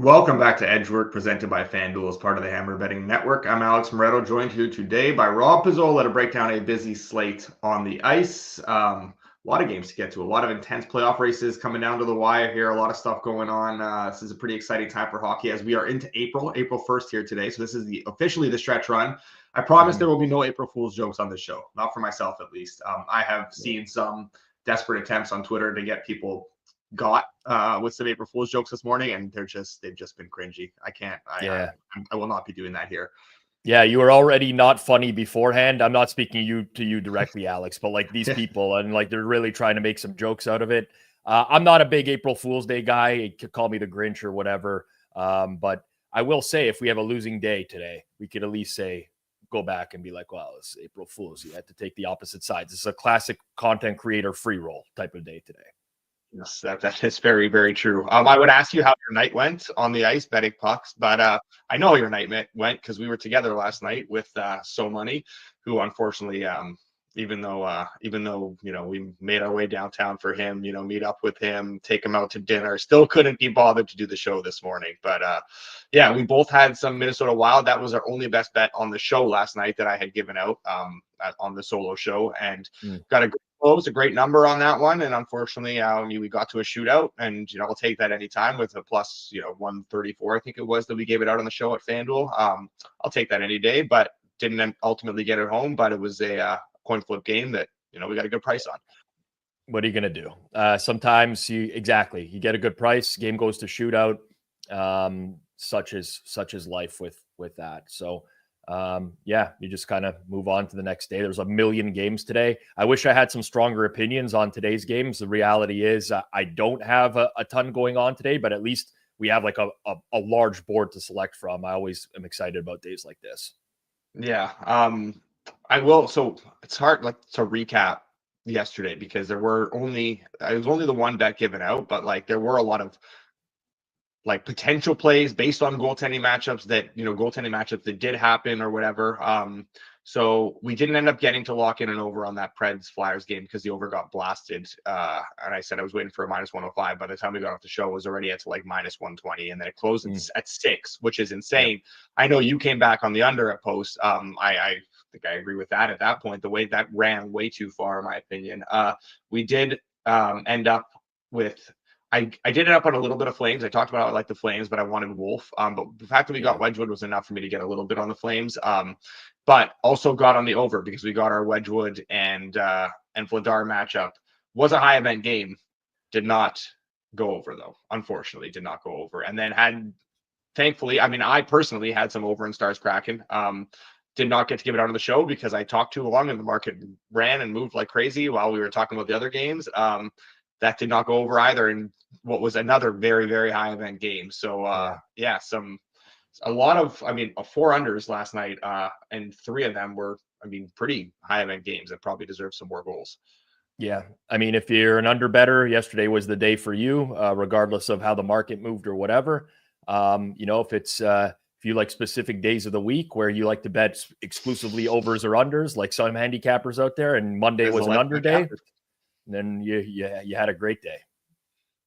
Welcome back to Edgework, presented by FanDuel as part of the Hammer Betting Network. I'm Alex Moretto, joined here today by Rob Pizzola to break down a busy slate on the ice. A lot of games to get to, a lot of intense playoff races coming down to the wire here, a lot of stuff going on. This is a pretty exciting time for hockey as we are into April 1st here today. So this is officially the stretch run. I promise there will be no April Fool's jokes on this show, not for myself at least. I have seen some desperate attempts on Twitter to get people got with some April Fool's jokes this morning, and they've just been cringy. I will not be doing that here. Yeah, you were already not funny beforehand. I'm not speaking to you directly, Alex, but like these people, and like they're really trying to make some jokes out of it. I'm not a big April Fool's Day guy. You could call me the Grinch or whatever. But I will say, if we have a losing day today, we could at least go back and be like, well, it's April Fool's. You had to take the opposite sides. It's a classic content creator free roll type of day today. Yes, that is very, very true. I would ask you how your night went on the ice betting pucks, but I know your night went because we were together last night with So Money, who unfortunately, even though we made our way downtown for him, meet up with him, take him out to dinner, still couldn't be bothered to do the show this morning. But yeah, we both had some Minnesota Wild. That was our only best bet on the show last night that I had given out on the solo show, and got a great number on that one. And unfortunately, we got to a shootout, and I'll take that anytime with a plus 134, I think it was, that we gave it out on the show at FanDuel. I'll take that any day, but didn't ultimately get it home. But it was a coin flip game that we got a good price on. What are you going to do? Sometimes you get a good price, game goes to shootout. Such is life with that. So you just kind of move on to the next day. There's a million games today. I wish I had some stronger opinions on today's games. The reality is I don't have a ton going on today, but at least we have like a large board to select from. I always am excited about days like this. Yeah. I will. So it's hard to recap yesterday because it was only the one bet given out, but like there were a lot of like potential plays based on goaltending matchups that did happen or whatever. So we didn't end up getting to lock in an over on that Preds Flyers game because the over got blasted. And I said I was waiting for a minus 105. By the time we got off the show, it was already at like minus 120, and then it closed at 6, which is insane. Yeah. I know you came back on the under at post. I think I agree with that at that point. The way that ran way too far, in my opinion. We did end up with. I did end up on a little bit of Flames. I talked about how I like the Flames, but I wanted Wolf. But the fact that we got Wedgwood was enough for me to get a little bit on the Flames. But also got on the over because we got our Wedgwood and Vladar matchup. Was a high event game. Did not go over though. Unfortunately, did not go over. And then thankfully, I personally had some over in Stars Kraken. Did not get to give it out on the show because I talked too long and the market ran and moved like crazy while we were talking about the other games. That did not go over either in what was another very, very high event game. So a lot of 4 unders last night, and 3 of them were pretty high event games that probably deserve some more goals. Yeah, if you're an under better, yesterday was the day for you, regardless of how the market moved or whatever. If you like specific days of the week where you like to bet exclusively overs or unders, like some handicappers out there, and Monday was an under day, then you had a great day.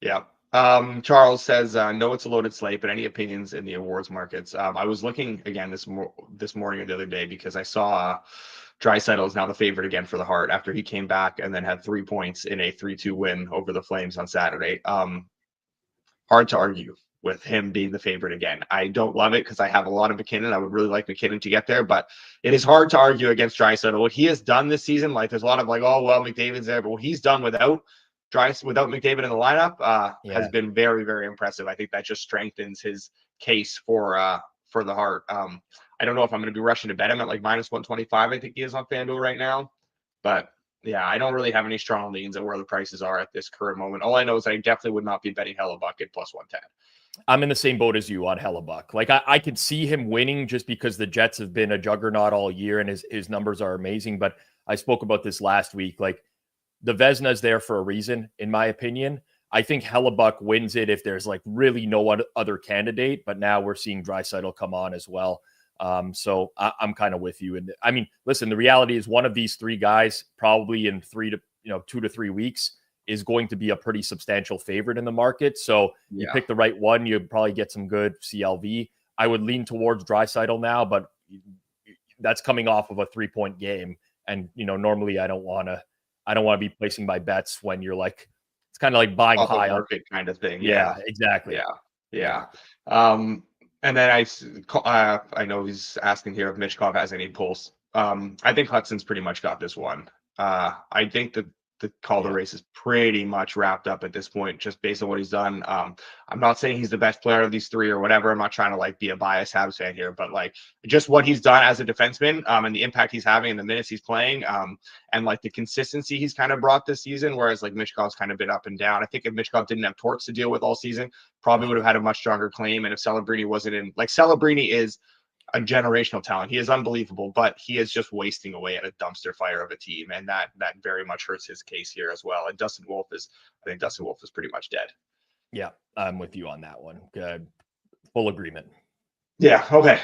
Yeah. Charles says, no, it's a loaded slate, but any opinions in the awards markets? I was looking again this morning or the other day because I saw Draisaitl is now the favorite again for the Hart after he came back and then had 3 points in a 3-2 win over the Flames on Saturday. Hard to argue with him being the favorite again. I don't love it because I have a lot of McKinnon. I would really like McKinnon to get there, but it is hard to argue against Draisaitl. What he has done this season, like there's a lot of like, oh, well, McDavid's there, but what he's done without McDavid in the lineup has been very, very impressive. I think that just strengthens his case for the Hart. I don't know if I'm going to be rushing to bet him at like minus 125. I think he is on FanDuel right now, but yeah, I don't really have any strong leans at where the prices are at this current moment. All I know is I definitely would not be betting Hellebuck at plus 110. I'm in the same boat as you on Hellebuck. Like I could see him winning just because the Jets have been a juggernaut all year and his numbers are amazing. But I spoke about this last week. Like the Vezina is there for a reason, in my opinion. I think Hellebuck wins it if there's like really no other candidate. But now we're seeing Draisaitl come on as well. So I'm kind of with you. And listen, the reality is one of these 3 guys probably in 2 to 3 weeks is going to be a pretty substantial favorite in the market. So you pick the right one, you probably get some good CLV. I would lean towards Draisaitl now, but that's coming off of a 3-point game. And, normally I don't want to be placing my bets when you're like, it's kind of like buying off high a market kind of thing. Yeah, exactly. Yeah. And then I know he's asking here if Michkov has any pulse. I think Hudson's pretty much got this one. I think the Calder race is pretty much wrapped up at this point, just based on what he's done. I'm not saying he's the best player of these three or whatever. I'm not trying to like be a biased Habs fan here, but like just what he's done as a defenseman, and the impact he's having in the minutes he's playing, and like the consistency he's kind of brought this season, whereas like Michkov's kind of been up and down. I think if Michkov didn't have Torts to deal with all season, probably would have had a much stronger claim. And if Celebrini wasn't in, like Celebrini is a generational talent. He is unbelievable, but he is just wasting away at a dumpster fire of a team, and that very much hurts his case here as well. And I think Dustin Wolf is pretty much dead. Yeah, I'm with you on that one. Good, full agreement. Yeah, okay.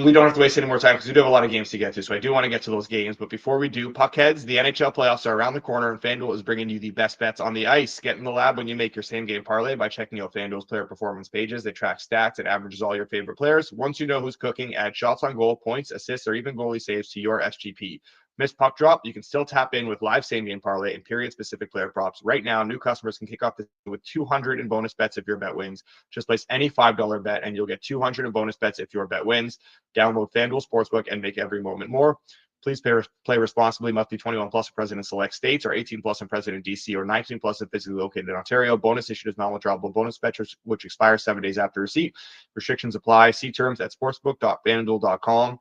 We don't have to waste any more time because we do have a lot of games to get to, so I do want to get to those games. But before we do, Puckheads, the NHL playoffs are around the corner, and FanDuel is bringing you the best bets on the ice. Get in the lab when you make your same-game parlay by checking out FanDuel's player performance pages. They track stats and averages all your favorite players. Once you know who's cooking, add shots on goal, points, assists, or even goalie saves to your SGP. Missed puck drop, you can still tap in with live same-game parlay and period-specific player props. Right now, new customers can kick off with 200 in bonus bets if your bet wins. Just place any $5 bet, and you'll get 200 in bonus bets if your bet wins. Download FanDuel Sportsbook and make every moment more. Please play responsibly. Must be 21 plus and present in select states, or 18 plus and present in DC, or 19 plus and physically located in Ontario. Bonus issued as non-withdrawable bonus bets, which expire 7 days after receipt. Restrictions apply. See terms at sportsbook.fanduel.com.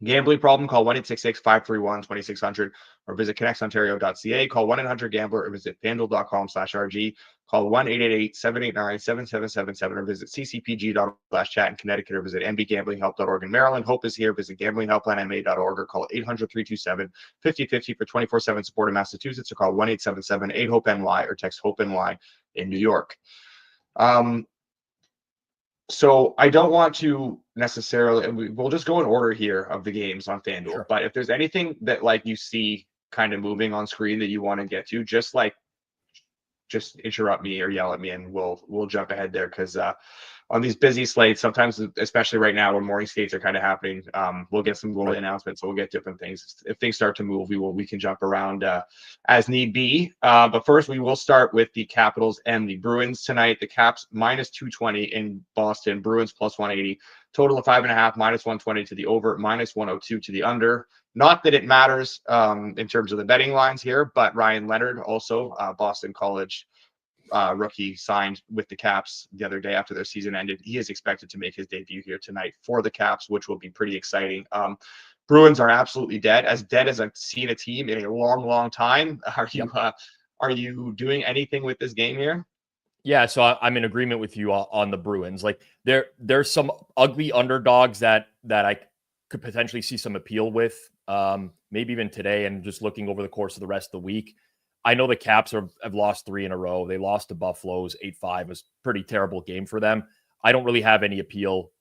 Gambling problem? Call 1-866-531-2600 or visit connexontario.ca. Call 1-800-GAMBLER or visit fanduel.com/RG. Call 1-888-789-7777 or visit ccpg.org/chat in Connecticut or visit mbgamblinghelp.org in Maryland. Hope is here. Visit gamblinghelplinema.org or call 800-327-5050 for 24/7 support in Massachusetts or call 1-877-8-HOPE-NY or text HOPE-NY in New York. So I don't want to necessarily, we'll just go in order here of the games on FanDuel. Sure. But if there's anything that like you see kind of moving on screen that you want to get to, just interrupt me or yell at me and we'll jump ahead there. Because on these busy slates, sometimes, especially right now when morning skates are kind of happening, we'll get some goalie announcements. So we'll get different things. If things start to move, we can jump around as need be. But first, we will start with the Capitals and the Bruins tonight. The Caps -220 in Boston, Bruins +180. Total of 5.5, -120 to the over, -102 to the under. Not that it matters in terms of the betting lines here, but Ryan Leonard, also Boston College rookie, signed with the Caps the other day after their season ended. He is expected to make his debut here tonight for the Caps, which will be pretty exciting. Bruins are absolutely dead as I've seen a team in a long, long time. Are you doing anything with this game here? Yeah, so I'm in agreement with you on the Bruins. Like there's some ugly underdogs that I could potentially see some appeal with, maybe even today, and just looking over the course of the rest of the week. I know the Caps have lost 3 in a row. They lost to Buffalo's 8-5. It was a pretty terrible game for them. I don't really have any appeal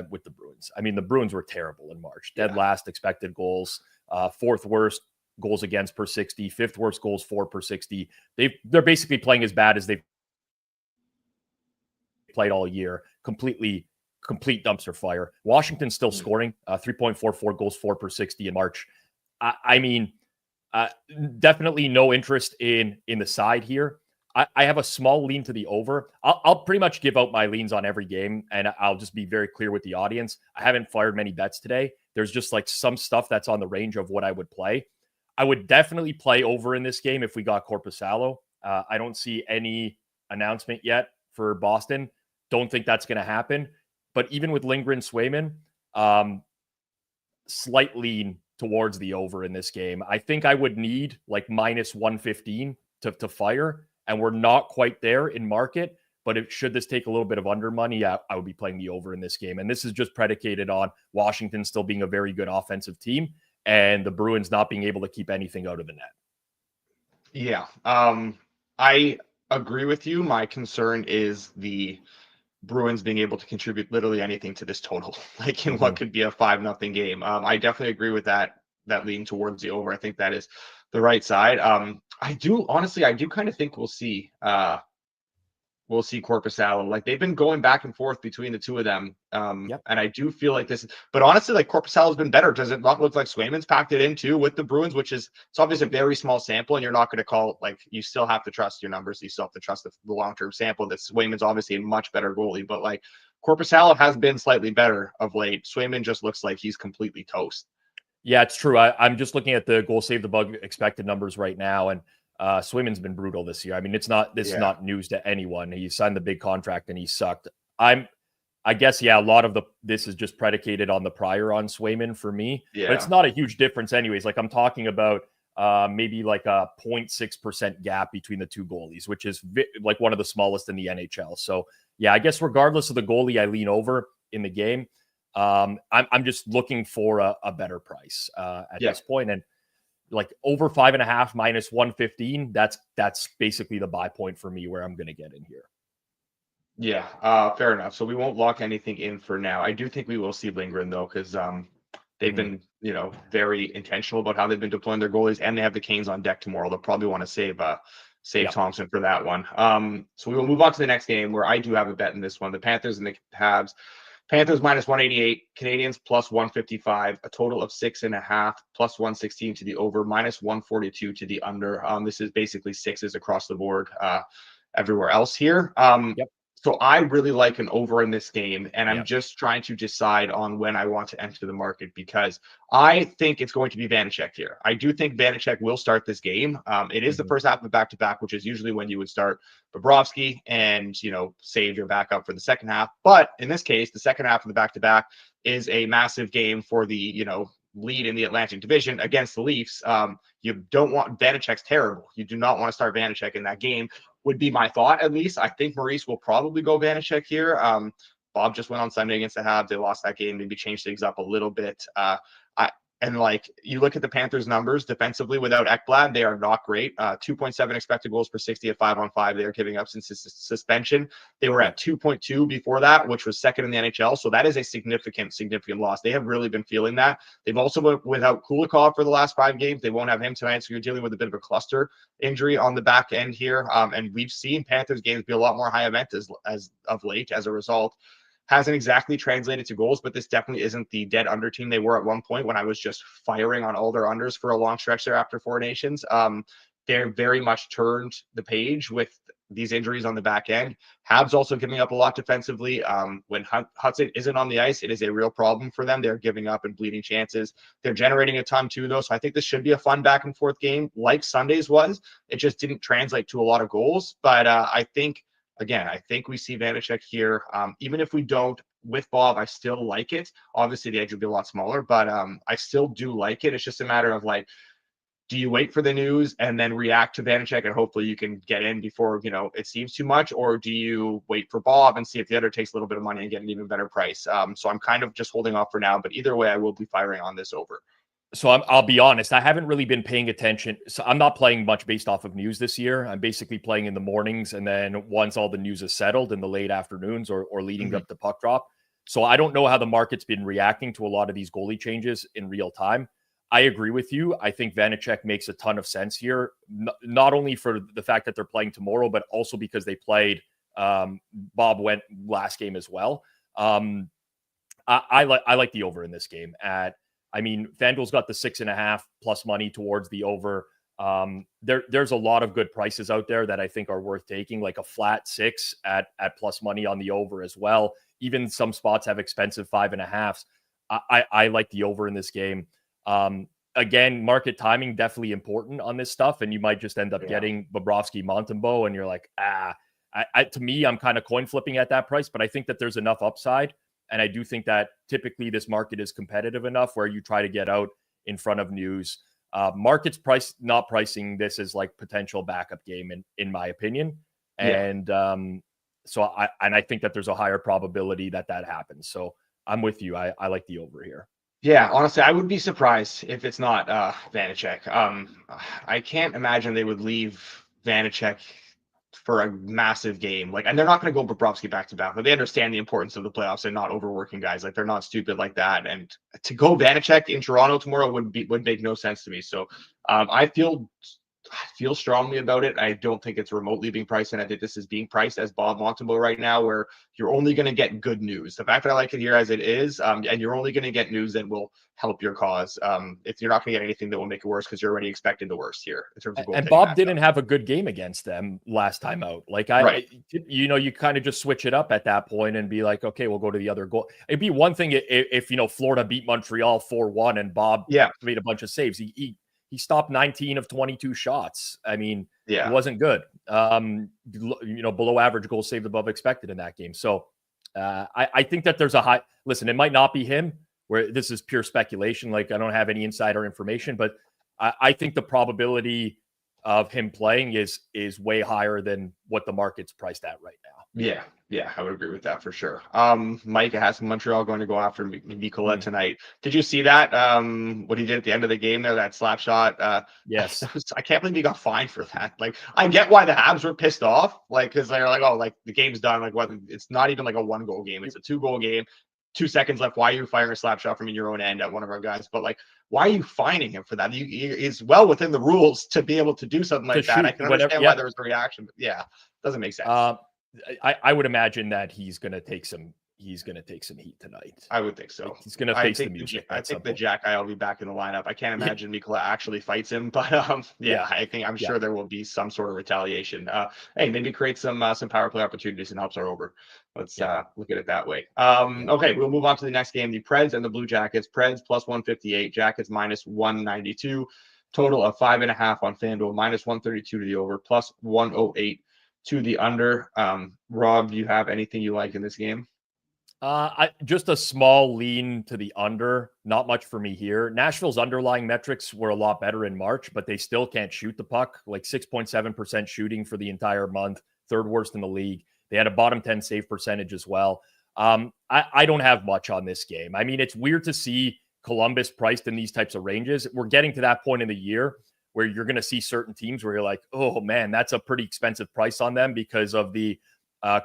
with the Bruins. I mean, the Bruins were terrible in March. Dead last expected goals, 4th worst goals against per 60, 5th worst goals for per 60. They're basically playing as bad as they've played all year. Complete dumpster fire. Washington's still scoring 3.44 goals for per 60 in March. I mean, definitely no interest in the side here. I have a small lean to the over. I'll pretty much give out my leans on every game, and I'll just be very clear with the audience. I haven't fired many bets today. There's just like some stuff that's on the range of what I would play. I would definitely play over in this game if we got Korpisalo. I don't see any announcement yet for Boston. Don't think that's going to happen. But even with Lindgren, Swayman, slight lean towards the over in this game. I think I would need like -115 to fire, and we're not quite there in market. But should this take a little bit of under money, I would be playing the over in this game. And this is just predicated on Washington still being a very good offensive team and the Bruins not being able to keep anything out of the net. Yeah, I agree with you. My concern is the Bruins being able to contribute literally anything to this total, like in what could be a 5-0 game. I definitely agree with that lean towards the over. I think that is the right side. I do kind of think we'll see Korpisalo. Like they've been going back and forth between the two of them. And I do feel like but honestly, like Korpisalo's been better. Does it not look like Swayman's packed it in too with the Bruins, which is, it's obviously a very small sample, and you're not going to call, like, you still have to trust your numbers. You still have to trust the long-term sample. That Swayman's obviously a much better goalie, but like Korpisalo has been slightly better of late. Swayman just looks like he's completely toast. Yeah, it's true. I'm just looking at the goal save the bug expected numbers right now, and Swayman's been brutal this year. I mean, this is not news to anyone. He signed the big contract and he sucked. I guess, a lot of this is just predicated on the prior on Swayman for me, but it's not a huge difference anyways. Like I'm talking about maybe like a 0.6% gap between the two goalies, which is like one of the smallest in the NHL. So I guess regardless of the goalie I lean over in the game, I'm just looking for a better price at this point. And like over 5.5 minus 115, that's basically the buy point for me where I'm going to get in here. Yeah, fair enough. So we won't lock anything in for now. I do think we will see Lindgren though, because they've been, very intentional about how they've been deploying their goalies, and they have the Canes on deck tomorrow. They'll probably want to save Thompson for that one. So we will move on to the next game where I do have a bet in this one. The Panthers and the Habs. Panthers minus 188, Canadiens plus 155, a total of 6.5, plus 116 to the over, minus 142 to the under. This is basically sixes across the board everywhere else here. So I really like an over in this game, and I'm just trying to decide on when I want to enter the market, because I think it's going to be Vanecek here. I do think Vanecek will start this game. It is the first half of a back-to-back, which is usually when you would start Bobrovsky and, save your backup for the second half. But in this case, the second half of the back-to-back is a massive game for the, lead in the Atlantic Division against the Leafs. You don't want Vanecek's terrible. You do not want to start Vanecek in that game, would be my thought, at least. I think Maurice will probably go Vanecek here. Bob just went on Sunday against the Habs. They lost that game, maybe changed things up a little bit. And like you look at the Panthers numbers defensively without Ekblad, they are not great. 2.7 expected goals per 60 at 5-on-5. They are giving up since suspension. They were at 2.2 before that, which was second in the NHL. So that is a significant loss. They have really been feeling that. They've also been without Kulikov for the last 5 games. They won't have him tonight. So you're dealing with a bit of a cluster injury on the back end here. And we've seen Panthers games be a lot more high event as of late as a result. Hasn't exactly translated to goals, but this definitely isn't the dead under team they were at one point when I was just firing on all their unders for a long stretch there after 4 Nations. They're very much turned the page with these injuries on the back end. Habs also giving up a lot defensively. When Hudson isn't on the ice, it is a real problem for them. They're giving up and bleeding chances. They're generating a ton too, though. So I think this should be a fun back and forth game like Sunday's was. It just didn't translate to a lot of goals. But I think we see Vanecek here. Even if we don't with Bob, I still like it. Obviously, the edge would be a lot smaller, but I still do like it. It's just a matter of like, do you wait for the news and then react to Vanecek and hopefully you can get in before, it seems too much? Or do you wait for Bob and see if the other takes a little bit of money and get an even better price? So I'm kind of just holding off for now, but either way, I will be firing on this over. So I'll be honest, I haven't really been paying attention. So I'm not playing much based off of news this year. I'm basically playing in the mornings, and then once all the news is settled in the late afternoons or leading up to puck drop. So I don't know how the market's been reacting to a lot of these goalie changes in real time. I agree with you. I think Vanecek makes a ton of sense here, not only for the fact that they're playing tomorrow, but also because they played Bob went last game as well. I like the over in this game FanDuel's got the 6.5 plus money towards the over. There's a lot of good prices out there that I think are worth taking, like a flat 6 at plus money on the over as well. Even some spots have expensive 5.5s. I like the over in this game. Again, market timing definitely important on this stuff, and you might just end up getting Bobrovsky, Montembeault, and you're like, to me, I'm kind of coin flipping at that price, but I think that there's enough upside. And I do think that typically this market is competitive enough where you try to get out in front of news. Market's not pricing this as like potential backup game in my opinion. And so I think that there's a higher probability that happens. So I'm with you. I like the over here. Yeah, honestly, I would be surprised if it's not Vanecek. I can't imagine they would leave Vanecek for a massive game. Like, and they're not going to go Bobrovsky back to back, but they understand the importance of the playoffs and not overworking guys. Like, they're not stupid like that. And to go Vanacek in Toronto tomorrow would make no sense to me. So I feel strongly about it. I don't think it's remotely being priced, and I think this is being priced as Bob Montembeau right now, where you're only going to get good news. The fact that I like it here as it is, and you're only going to get news that will help your cause. If you're not going to get anything that will make it worse, because you're already expecting the worst here in terms of goaltending. And Bob didn't have a good game against them last time out. Like you kind of just switch it up at that point and be like, okay, we'll go to the other goal. It'd be one thing if Florida beat Montreal 4-1 and Bob made a bunch of saves. He stopped 19 of 22 shots. I mean, it wasn't good. Below average goals saved above expected in that game. So I think that there's a high, listen, it might not be him, where this is pure speculation. Like, I don't have any insider information, but I think the probability of him playing is way higher than what the market's priced at right now. Yeah, I would agree with that for sure. Mike has Montreal going to go after Nicola tonight. Did you see that? What he did at the end of the game there, that slap shot? Yes. I can't believe he got fined for that. Like, I get why the Habs were pissed off, like, because they're like, oh, like, the game's done. Like, what? It's not even like a 1-goal game. It's a 2-goal game. 2 seconds left. Why are you firing a slap shot from your own end at one of our guys? But like, why are you fining him for that? He's well within the rules to be able to do something like that. I can understand why there was a reaction, but doesn't make sense. I would imagine that he's going to take some heat tonight. I would think so. He's going to face the music. I think the Jack guy will be back in the lineup. I can't imagine Mikkola actually fights him, but I'm sure there will be some sort of retaliation. Hey, maybe create some power play opportunities and helps our over. Let's look at it that way. Okay, we'll move on to the next game. The Preds and the Blue Jackets. Preds plus 158, Jackets minus 192. Total of 5.5 on FanDuel, minus 132 to the over, plus 108 to the under. Rob, do you have anything you like in this game? Just a small lean to the under. Not much for me here. Nashville's underlying metrics were a lot better in March, but they still can't shoot the puck. Like 6.7% shooting for the entire month, third worst in the league. They had a bottom 10 save percentage as well. I don't have much on this game. I mean, it's weird to see Columbus priced in these types of ranges. We're getting to that point in the year where you're going to see certain teams where you're like, oh man, that's a pretty expensive price on them because of the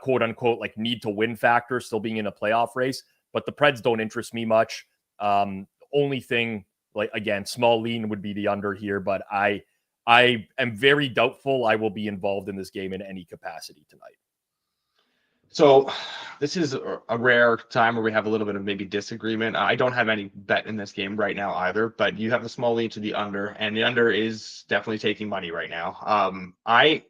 quote unquote, like need to win factor still being in a playoff race. But the Preds don't interest me much. Only thing, like, again, small lean would be the under here, but I am very doubtful I will be involved in this game in any capacity tonight. So this is a rare time where we have a little bit of maybe disagreement. I don't have any bet in this game right now either, but you have the small lean to the under, and the under is definitely taking money right now. I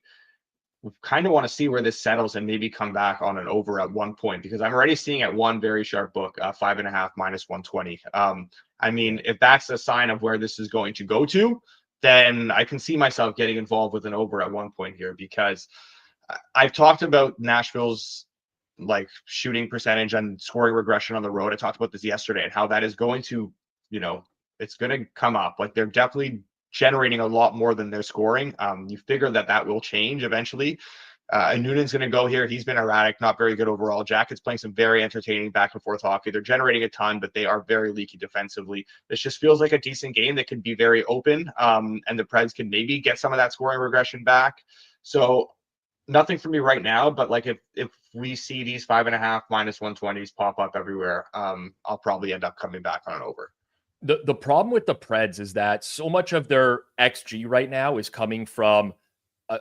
kind of want to see where this settles and maybe come back on an over at one point, because I'm already seeing at one very sharp book, 5.5 minus 120. I mean, if that's a sign of where this is going to go to, then I can see myself getting involved with an over at one point here, because I've talked about Nashville's like shooting percentage and scoring regression on the road. I talked about this yesterday and how that is going to, it's going to come up. Like, they're definitely generating a lot more than they're scoring. You figure that will change eventually. And Noonan's going to go here. He's been erratic, not very good overall. Jackets playing some very entertaining back and forth hockey. They're generating a ton, but they are very leaky defensively. This just feels like a decent game that could be very open. And the Preds can maybe get some of that scoring regression back. So nothing for me right now, but like if we see these 5.5 minus 120s pop up everywhere, I'll probably end up coming back on an over. The problem with the Preds is that so much of their XG right now is coming from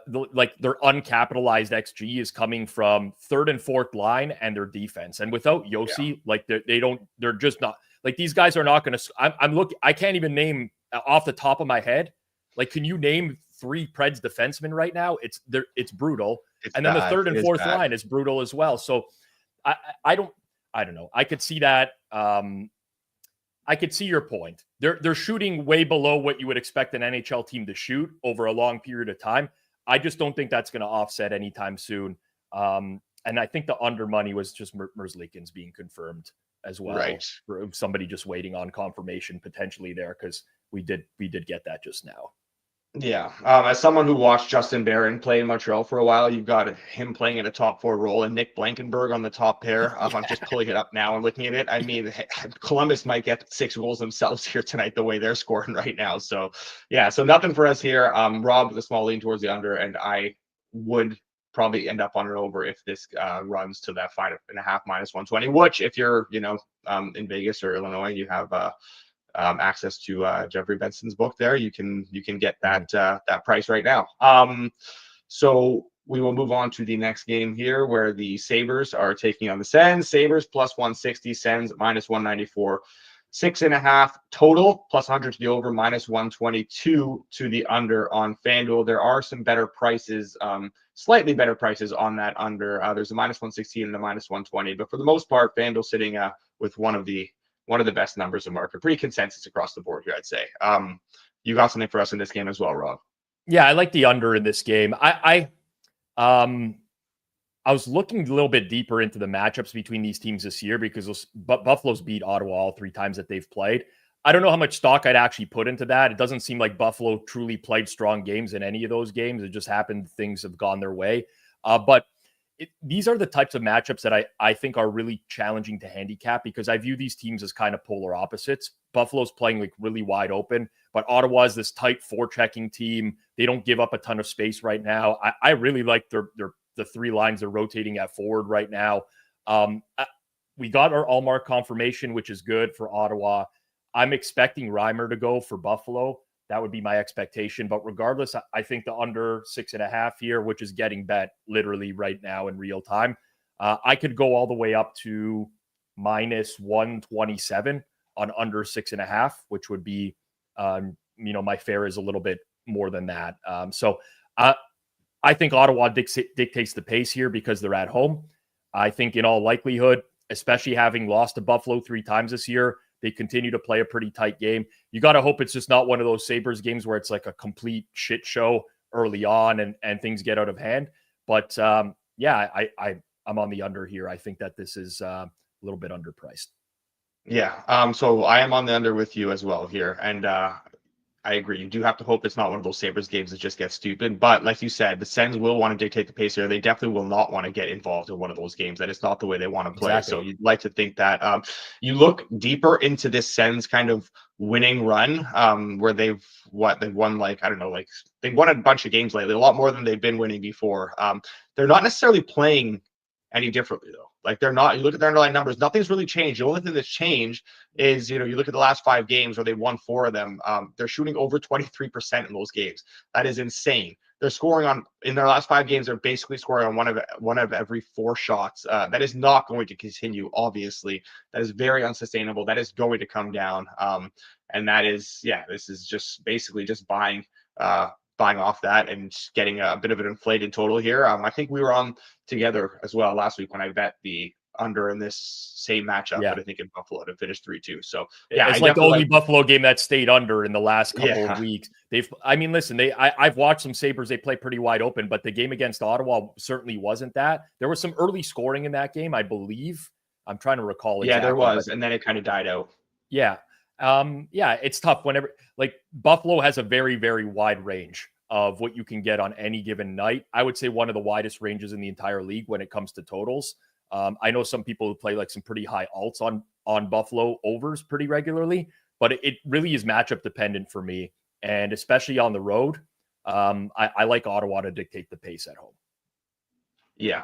their uncapitalized XG is coming from third and fourth line and their defense. And without Yossi, they're just not, like, these guys are not going to, I'm looking, I can't even name off the top of my head. Like, can you name 3 Preds defensemen right now? It's brutal. And then the third and fourth line is brutal as well. So I don't know. I could see that. I could see your point. They're shooting way below what you would expect an NHL team to shoot over a long period of time. I just don't think that's going to offset anytime soon. And I think the under money was just Merzlikins being confirmed as well. Right. For somebody just waiting on confirmation potentially there, because we did get that just now. Yeah. As someone who watched Justin Barron play in Montreal for a while, you've got him playing in a top 4 role and Nick Blankenberg on the top pair. I'm just pulling it up now and looking at it. I mean, Columbus might get 6 goals themselves here tonight, the way they're scoring right now. So, yeah, so nothing for us here. Rob with a small lean towards the under, and I would probably end up on an over if this runs to that 5.5 -120. Which, if you're in Vegas or Illinois, you have access to Jeffrey Benson's book there. You can get that that price right now. So we will move on to the next game here, where the Sabres are taking on the Sens. Sabres plus 160, Sens minus 194. 6.5 total, plus 100 to the over, minus 122 to the under on FanDuel. There are some better prices, slightly better prices on that under. There's a minus 116 and a minus 120, but for the most part, FanDuel sitting with one of the best numbers in market. Pretty consensus across the board here, I'd say. You got something for us in this game as well, Rob? Yeah, I like the under in this game. I was looking a little bit deeper into the matchups between these teams this year because Buffalo's beat Ottawa all 3 times that they've played. I don't know how much stock I'd actually put into that. It doesn't seem like Buffalo truly played strong games in any of those games. It just happened things have gone their way. But these are the types of matchups that I think are really challenging to handicap because I view these teams as kind of polar opposites. Buffalo's playing like really wide open, but Ottawa is this tight forechecking team. They don't give up a ton of space right now. I really like the 3 lines they're rotating at forward right now. We got our Allmark confirmation, which is good for Ottawa. I'm expecting Reimer to go for Buffalo. That would be my expectation. But regardless, I think the under 6.5 here, which is getting bet literally right now in real time. I could go all the way up to minus 127 on under 6.5, which would be, my fare is a little bit more than that. So I think Ottawa dictates the pace here because they're at home. I think in all likelihood, especially having lost to Buffalo 3 times this year, they continue to play a pretty tight game. You got to hope it's just not one of those Sabres games where it's like a complete shit show early on and things get out of hand. But I'm on the under here. I think that this is a little bit underpriced. Yeah. So I am on the under with you as well here. And I agree. You do have to hope it's not one of those Sabres games that just gets stupid. But like you said, the Sens will want to dictate the pace here. They definitely will not want to get involved in one of those games. That is not the way they want to play. Exactly. So you'd like to think that you look deeper into this Sens kind of winning run where they've won they've won a bunch of games lately, a lot more than they've been winning before. They're not necessarily playing any differently though. Like they're not, you look at their underlying numbers, nothing's really changed. The only thing that's changed is, you look at the last 5 games where they won 4 of them. They're shooting over 23% in those games. That is insane. They're scoring in their last 5 games, they're basically scoring on one of every 4 shots. That is not going to continue. Obviously, that is very unsustainable. That is going to come down. And that is, this is just basically just buying off that and getting a bit of an inflated total here. I think we were on together as well last week when I bet the under in this same matchup, but I think in Buffalo to finish 3-2. So it's like the only Buffalo game that stayed under in the last couple of weeks. I've watched some Sabres. They play pretty wide open, but the game against Ottawa certainly wasn't that. There was some early scoring in that game, I believe. I'm trying to recall. Exactly, there was, and then it kind of died out. Yeah. It's tough whenever Buffalo has a very, very wide range of what you can get on any given night. I would say one of the widest ranges in the entire league when it comes to totals. I know some people who play like some pretty high alts on Buffalo overs pretty regularly, but it really is matchup dependent for me. And especially on the road, I like Ottawa to dictate the pace at home. Yeah.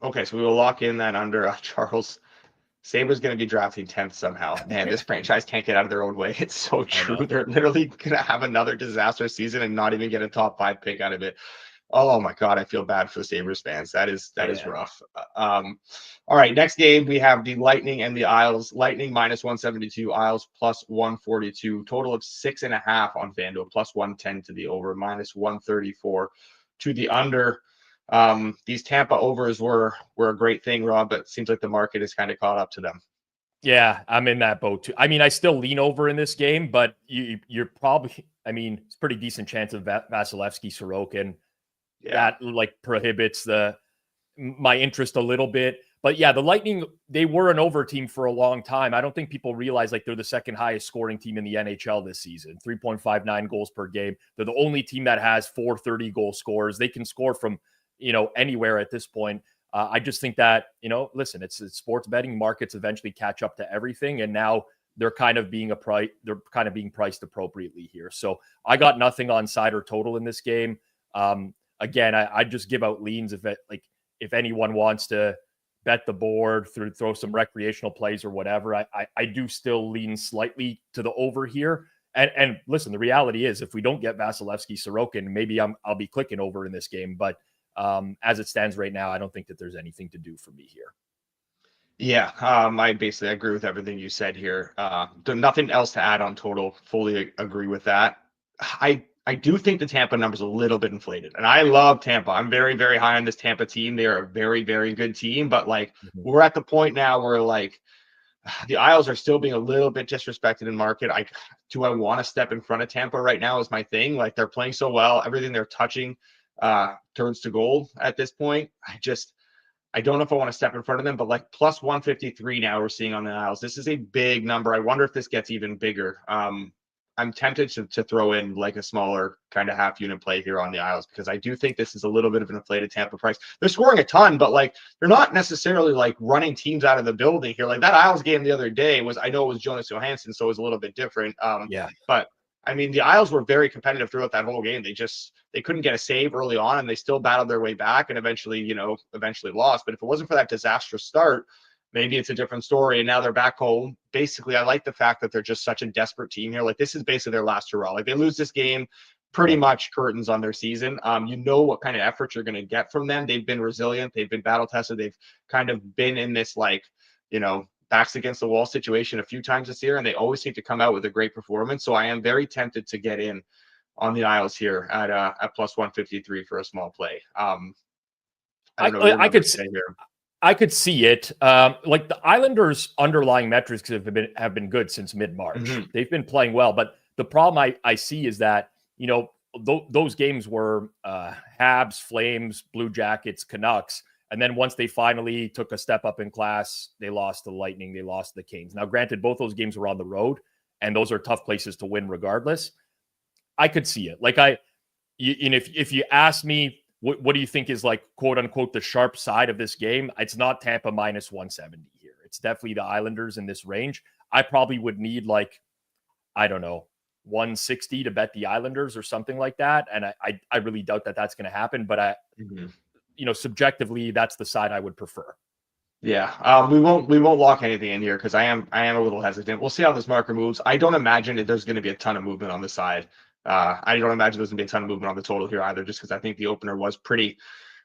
Okay. So we will lock in that under Charles. Sabres going to be drafting 10th somehow. Man, this franchise can't get out of their own way. It's so true. They're literally going to have another disaster season and not even get a top 5 pick out of it. Oh my God, I feel bad for the Sabres fans. That is rough. All right, next game we have the Lightning and the Isles. Lightning minus 172, Isles plus 142. Total of 6.5 on FanDuel, plus 110 to the over, minus 134 to the under. These Tampa overs were a great thing, Rob, but it seems like the market is kind of caught up to them. Yeah, I'm in that boat too. I mean, I still lean over in this game, but you're probably, it's a pretty decent chance of Vasilevsky, Sorokin. Yeah. That prohibits my interest a little bit. But yeah, the Lightning, they were an over team for a long time. I don't think people realize they're the second highest scoring team in the NHL this season, 3.59 goals per game. They're the only team that has 430 goal scorers. They can score from anywhere at this point. I just think that, listen, it's sports betting. Markets eventually catch up to everything. And now they're kind of being priced appropriately here. So I got nothing on side or total in this game. again, I'd just give out leans if anyone wants to bet the board, throw some recreational plays or whatever. I do still lean slightly to the over here. And listen, the reality is, if we don't get Vasilevsky, Sorokin, maybe I'll be clicking over in this game. But as it stands right now, I don't think that there's anything to do for me here. Yeah, I basically agree with everything you said here. Nothing else to add on total. Fully agree with that. I do think the Tampa number's a little bit inflated, and I love Tampa. I'm very, very high on this Tampa team. They are a very, very good team, but like we're at the point now where like the Isles are still being a little bit disrespected in market. Do I want to step in front of Tampa right now is my thing. Like they're playing so well. Everything they're touching turns to gold at this point. I don't know if I want to step in front of them, but like plus 153 now we're seeing on the Isles. This is a big number. I wonder if this gets even bigger. I'm tempted to throw in like a smaller kind of half unit play here on the Isles, because I do think this is a little bit of an inflated Tampa price. They're scoring a ton, but like they're not necessarily like running teams out of the building here. Like that Isles game the other day I know it was Jonas Johansson, so it was a little bit different. But I mean, the Isles were very competitive throughout that whole game. They couldn't get a save early on, and they still battled their way back and eventually lost. But if it wasn't for that disastrous start, maybe it's a different story. And now they're back home. Basically, I like the fact that they're just such a desperate team here. Like this is basically their last hurrah. Like they lose this game, pretty much curtains on their season. You know what kind of effort you're going to get from them. They've been resilient. They've been battle tested. They've kind of been in this backs against the wall situation a few times this year, and they always seem to come out with a great performance. So I am very tempted to get in on the Isles here at plus 153 for a small play. I could see it. Like the Islanders' underlying metrics have been good since mid-March. Mm-hmm. They've been playing well, but the problem I see is that those games were Habs, Flames, Blue Jackets, Canucks. And then once they finally took a step up in class, they lost the Lightning, they lost the Kings. Now, granted, both those games were on the road, and those are tough places to win regardless. I could see it. Like if you ask me, what do you think is like, quote unquote, the sharp side of this game? It's not Tampa minus 170 here. It's definitely the Islanders in this range. I probably would need 160 to bet the Islanders or something like that. And I really doubt that that's going to happen, but subjectively, that's the side I would prefer. Yeah, we won't lock anything in here because I am a little hesitant. We'll see how this marker moves. I don't imagine that there's going to be a ton of movement on the side. I don't imagine there's going to be a ton of movement on the total here either, just because I think the opener was pretty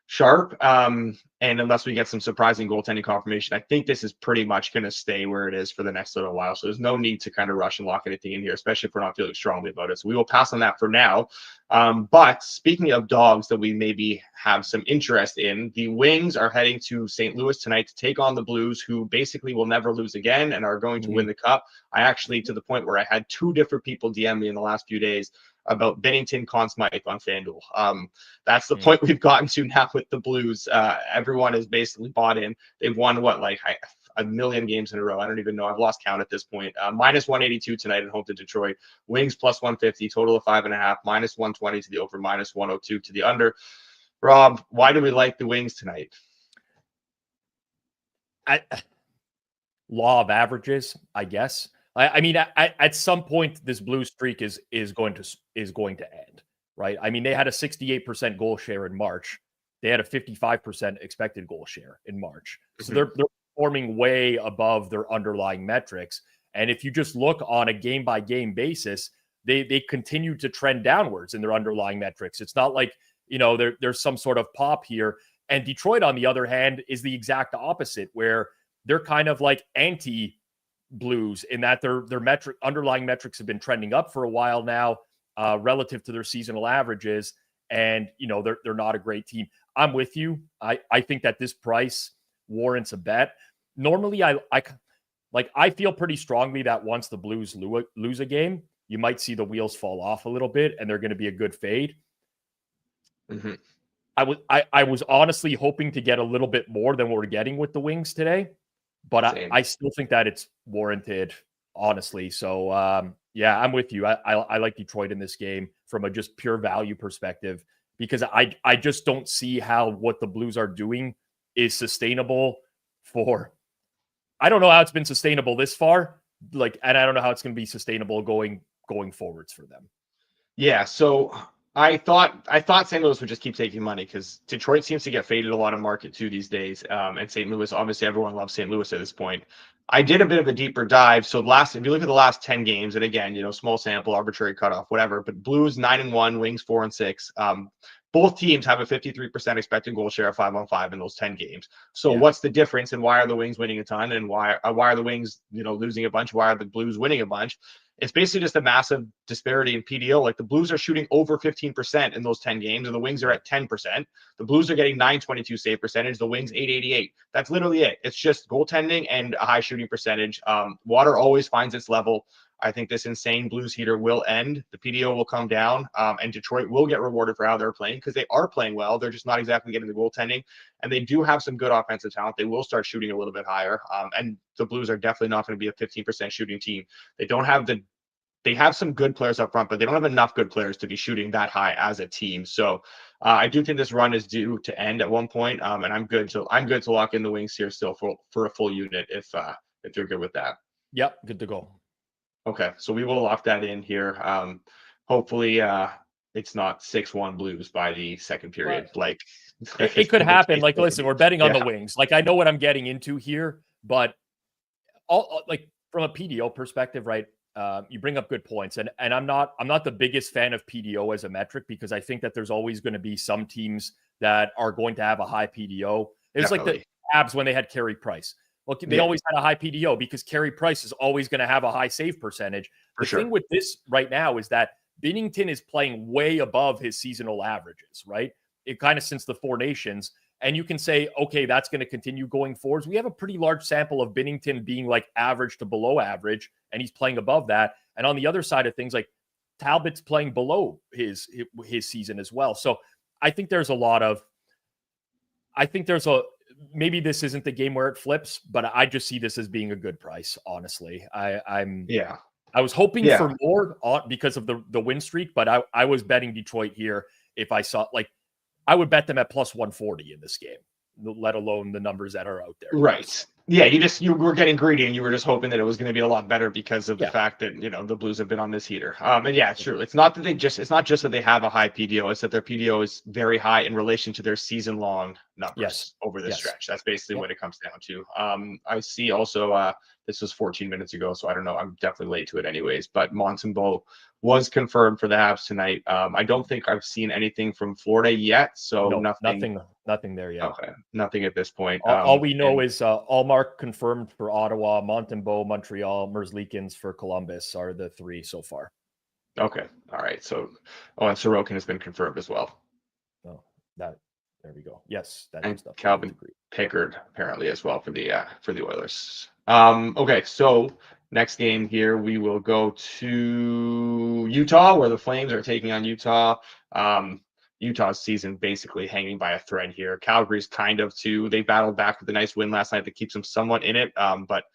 sharp. And unless we get some surprising goaltending confirmation, I think this is pretty much going to stay where it is for the next little while. So there's no need to kind of rush and lock anything in here, especially if we're not feeling strongly about it. So we will pass on that for now. But speaking of dogs that we maybe have some interest in, the Wings are heading to St. Louis tonight to take on the Blues, who basically will never lose again and are going to win the Cup. I actually, to the point where I had two different people DM me in the last few days about Bennington Conn Smythe on FanDuel. That's the point we've gotten to now with the Blues. Everyone is basically bought in. They've won a million games in a row. I don't even know. I've lost count at this point. Minus 182 tonight at home to Detroit. Wings plus 150, total of 5.5, minus 120 to the over, minus 102 to the under. Rob, why do we like the Wings tonight? Law of averages, I guess. I mean, at some point, this blue streak is going to end, right? I mean, they had a 68% goal share in March. They had a 55% expected goal share in March. So they're performing way above their underlying metrics. And if you just look on a game-by-game basis, they continue to trend downwards in their underlying metrics. It's not like, there's some sort of pop here. And Detroit, on the other hand, is the exact opposite, where they're kind of like anti-Blues in that their underlying metrics have been trending up for a while now, relative to their seasonal averages. And, they're not a great team. I'm with you. I think that this price warrants a bet. Normally, I feel pretty strongly that once the Blues lose a game, you might see the wheels fall off a little bit, and they're going to be a good fade. Mm-hmm. I was honestly hoping to get a little bit more than what we're getting with the Wings today, but I still think that it's warranted, honestly. So I'm with you. I like Detroit in this game from a just pure value perspective, because I just don't see how what the Blues are doing is sustainable for. I don't know how it's been sustainable this far, and I don't know how it's going to be sustainable going forwards for them. Yeah, so I thought St. Louis would just keep taking money because Detroit seems to get faded a lot of market too these days. And St. Louis, obviously, everyone loves St. Louis at this point. I did a bit of a deeper dive. So if you look at the last 10 games, and again, small sample, arbitrary cutoff, whatever. But Blues 9-1, Wings 4-6. Both teams have a 53% expected goal share of 5-on-5 in those 10 games. So what's the difference, and why are the Wings winning a ton, and why are the Wings losing a bunch? Why are the Blues winning a bunch? It's basically just a massive disparity in PDO. Like the Blues are shooting over 15% in those 10 games, and the Wings are at 10%. The Blues are getting 922 save percentage. The Wings 888. That's literally it. It's just goaltending and a high shooting percentage. Water always finds its level. I think this insane Blues heater will end. The PDO will come down, and Detroit will get rewarded for how they're playing because they are playing well. They're just not exactly getting the goaltending, and they do have some good offensive talent. They will start shooting a little bit higher, and the Blues are definitely not going to be a 15% shooting team. They have some good players up front, but they don't have enough good players to be shooting that high as a team. So I do think this run is due to end at one point, and I'm good to lock in the Wings here still for a full unit if you're good with that. Yep, good to go. Okay, so we will lock that in here. Hopefully, it's not 6-1 Blues by the second period. Like it could happen. Like, listen, we're betting on the Wings. Like, I know what I'm getting into here, but like from a PDO perspective, right? You bring up good points, and I'm not the biggest fan of PDO as a metric because I think that there's always going to be some teams that are going to have a high PDO. It's like the Habs when they had Carey Price. Well, they always had a high PDO because Carey Price is always going to have a high save percentage. The thing with this right now is that Binnington is playing way above his seasonal averages, right? It kind of since the Four Nations. And you can say, okay, that's going to continue going forwards. We have a pretty large sample of Binnington being like average to below average, and he's playing above that. And on the other side of things, like Talbot's playing below his season as well. So I think maybe this isn't the game where it flips, but I just see this as being a good price. Honestly, I was hoping for more because of the win streak, but I was betting Detroit here. If I saw I would bet them at plus 140 in this game, let alone the numbers that are out there. Right. Yeah, you were getting greedy and you were just hoping that it was going to be a lot better because of the fact that the Blues have been on this heater. And yeah, it's true. It's not just that they have a high PDO, it's that their PDO is very high in relation to their season long numbers over this stretch. That's basically what it comes down to. I see also this was 14 minutes ago, so I don't know. I'm definitely late to it anyways, but Montembeault was confirmed for the Habs tonight. I don't think I've seen anything from Florida yet, so nothing there yet. Okay, nothing at this point. All we know is Allmark confirmed for Ottawa, Montembeault, Montreal, Merzlikins for Columbus are the three so far. Okay, all right. So, and Sorokin has been confirmed as well. Oh, there we go. Yes, that and is stuff. Calvin Pickard apparently as well for the Oilers. Okay, so next game here we will go to Utah, where the Flames are taking on Utah. Utah's season basically hanging by a thread here. Calgary's kind of too. They battled back with a nice win last night that keeps them somewhat in it. But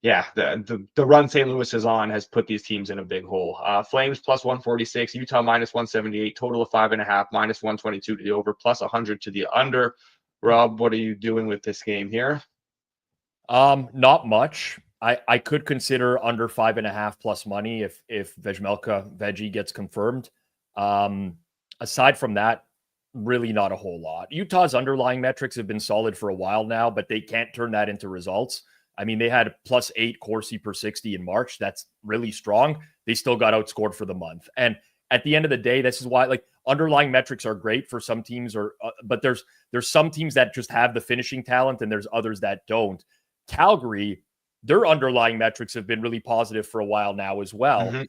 yeah, the run St. Louis is on has put these teams in a big hole. Flames plus 146, Utah minus 178, total of 5.5, minus 122 to the over, plus 100 to the under. Rob, what are you doing with this game here? Not much. I could consider under 5.5 plus money if Veggie gets confirmed. Aside from that, really not a whole lot. Utah's underlying metrics have been solid for a while now, but they can't turn that into results. I mean, they had +8 Corsi per 60 in March. That's really strong. They still got outscored for the month. And at the end of the day, this is why underlying metrics are great for some teams, but there's some teams that just have the finishing talent and there's others that don't. Calgary, their underlying metrics have been really positive for a while now as well. Mm-hmm.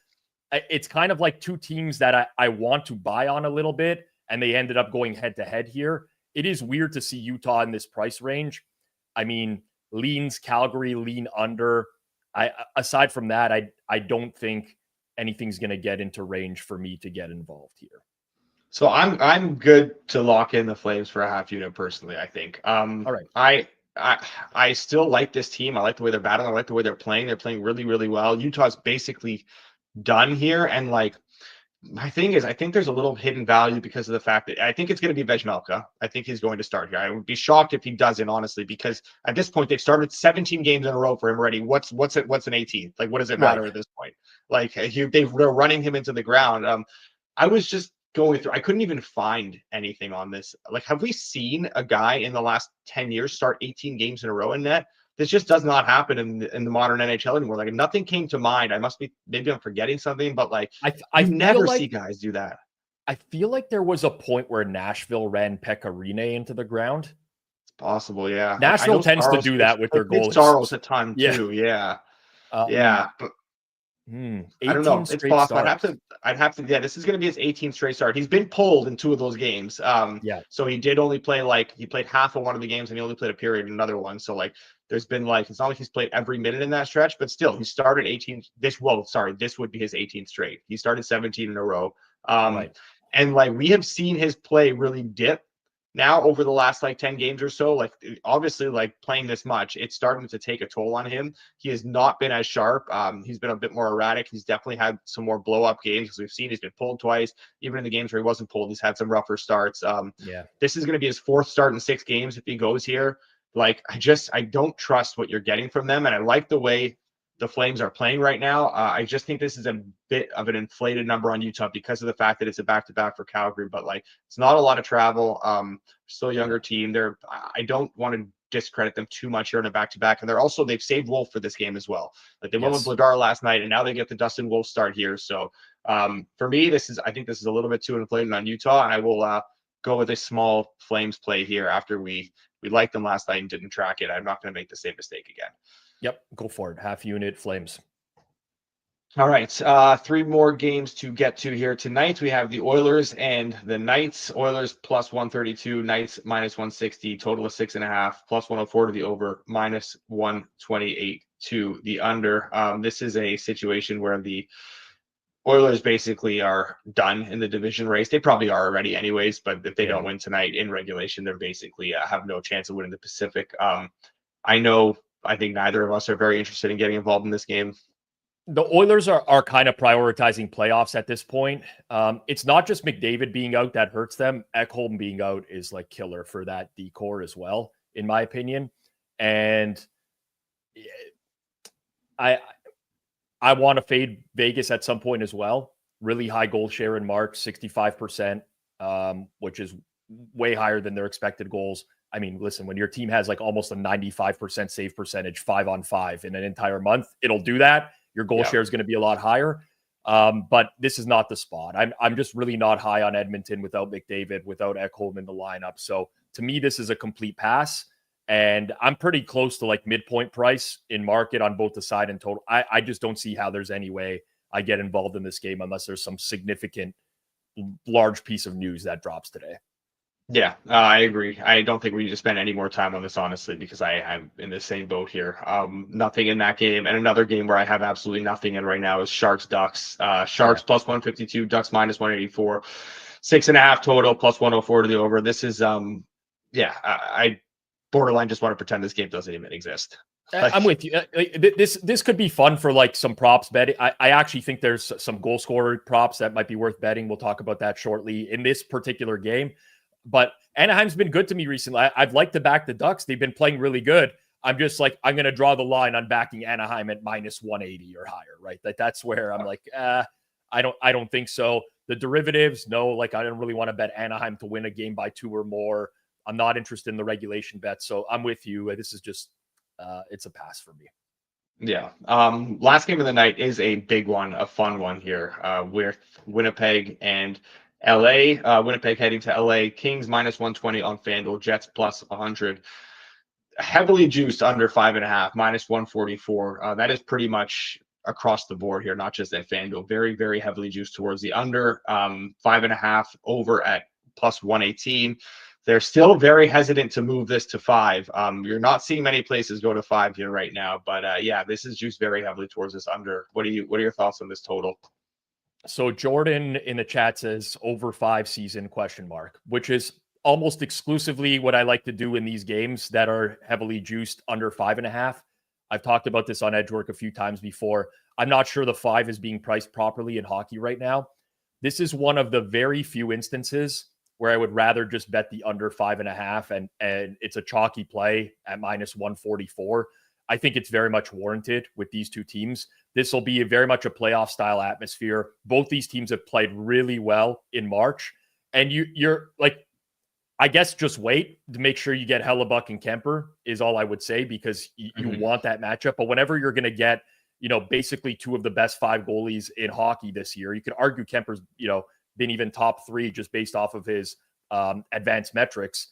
It's kind of like two teams that I want to buy on a little bit, and they ended up going head to head here. It is weird to see Utah in this price range. I mean, leans Calgary, lean under. Aside from that, I don't think anything's going to get into range for me to get involved here. So I'm good to lock in the Flames for a half unit personally, I think. All right. I still like this team. I like the way they're battling. I like the way they're playing. They're playing really, really well. Utah's basically done here, and my thing is I think there's a little hidden value because of the fact that I think it's going to be Vejmelka. I think he's going to start here. I would be shocked if he doesn't, honestly, because at this point they've started 17 games in a row for him already. What's an 18th? What does it matter at this point? They're running him into the ground. I was just going through, I couldn't even find anything on this. Like, have we seen a guy in the last 10 years start 18 games in a row in net? This just does not happen in the modern NHL anymore. Like, nothing came to mind. Maybe I'm forgetting something, but like, I never like, see guys do that. I feel like there was a point where Nashville ran Pekka Rinne into the ground. It's possible, yeah. Nashville tends to do that with their goalies. Saros at time too, yeah. But I don't know. It's possible. I'd have to. Yeah, this is going to be his 18th straight start. He's been pulled in 2 of those games. So he did only play he played half of one of the games, and he only played a period in another one. So like, there's been it's not like he's played every minute in that stretch, but still, he started 18. This would be his 18th straight. He started 17 in a row. And like, we have seen his play really dip now over the last 10 games or so. Like, obviously, playing this much, it's starting to take a toll on him. He has not been as sharp. He's been a bit more erratic. He's definitely had some more blow up games, because we've seen he's been pulled twice. Even in the games where he wasn't pulled, he's had some rougher starts. This is going to be his 4th start in 6 games if he goes here. Like, I don't trust what you're getting from them, and I like the way the Flames are playing right now. I just think this is a bit of an inflated number on Utah because of the fact that it's a back-to-back for Calgary, but it's not a lot of travel. Still a younger team. I don't want to discredit them too much here in a back-to-back. And they've saved Wolf for this game as well. They went with Vladar last night, and now they get the Dustin Wolf start here. So for me, I think this is a little bit too inflated on Utah, and I will go with a small Flames play here after we liked them last night and didn't track it. I'm not going to make the same mistake again. Yep, go for it. Half unit Flames. All right, 3 more games to get to here tonight. We have the Oilers and the Knights. Oilers plus 132, Knights minus 160, total of 6.5, plus 104 to the over, minus 128 to the under. This is a situation where the Oilers basically are done in the division race. They probably are already anyways, but if they don't win tonight in regulation, they're basically have no chance of winning the Pacific. I think neither of us are very interested in getting involved in this game. The Oilers are kind of prioritizing playoffs at this point. It's not just McDavid being out that hurts them. Ekholm being out is killer for that decor as well, in my opinion. And I want to fade Vegas at some point as well. Really high goal share in March, 65%, which is way higher than their expected goals. I mean, listen, when your team has almost a 95% save percentage, 5-on-5 in an entire month, it'll do that. Your goal share is going to be a lot higher. But this is not the spot. I'm just really not high on Edmonton without McDavid, without Ekholm in the lineup. So to me, this is a complete pass. And I'm pretty close to midpoint price in market on both the side and total. I just don't see how there's any way I get involved in this game unless there's some significant large piece of news that drops today. Yeah, I agree. I don't think we need to spend any more time on this, honestly, because I'm in the same boat here. Nothing in that game. And another game where I have absolutely nothing in right now is Sharks-Ducks. Sharks plus 152, Ducks minus 184. 6.5 total, plus 104 to the over. This is, I borderline just want to pretend this game doesn't even exist. I'm with you. This could be fun for some props betting. I actually think there's some goal scorer props that might be worth betting. We'll talk about that shortly in this particular game. But Anaheim's been good to me recently. I'd like to back the Ducks. They've been playing really good. I'm just I'm going to draw the line on backing Anaheim at minus 180 or higher, right? That's where I'm I don't think so. The derivatives, no, I don't really want to bet Anaheim to win a game by 2 or more. I'm not interested in the regulation bet. So I'm with you. This is just, it's a pass for me. Yeah. Last game of the night is a big one, a fun one here with Winnipeg and LA. Winnipeg heading to LA. Kings minus 120 on FanDuel. Jets plus 100. Heavily juiced under 5.5, minus 144. That is pretty much across the board here, not just at FanDuel. Very, very heavily juiced towards the under. 5.5 over at plus 118. They're still very hesitant to move this to 5. You're not seeing many places go to 5 here right now, but this is juiced very heavily towards this under. What are your thoughts on this total? So Jordan in the chat says over 5 season ? Which is almost exclusively what I like to do in these games that are heavily juiced under 5.5. I've talked about this on Edgework a few times before. I'm not sure the 5 is being priced properly in hockey right now. This is one of the very few instances where I would rather just bet the under 5.5 and it's a chalky play at minus 144. I think it's very much warranted with these two teams. This will be very much a playoff style atmosphere. Both these teams have played really well in March. And you're like, I guess just wait to make sure you get Hellebuck and Kemper is all I would say, because you want that matchup. But whenever you're going to get, basically two of the best 5 goalies in hockey this year, you could argue Kemper's, been even top 3 just based off of his advanced metrics.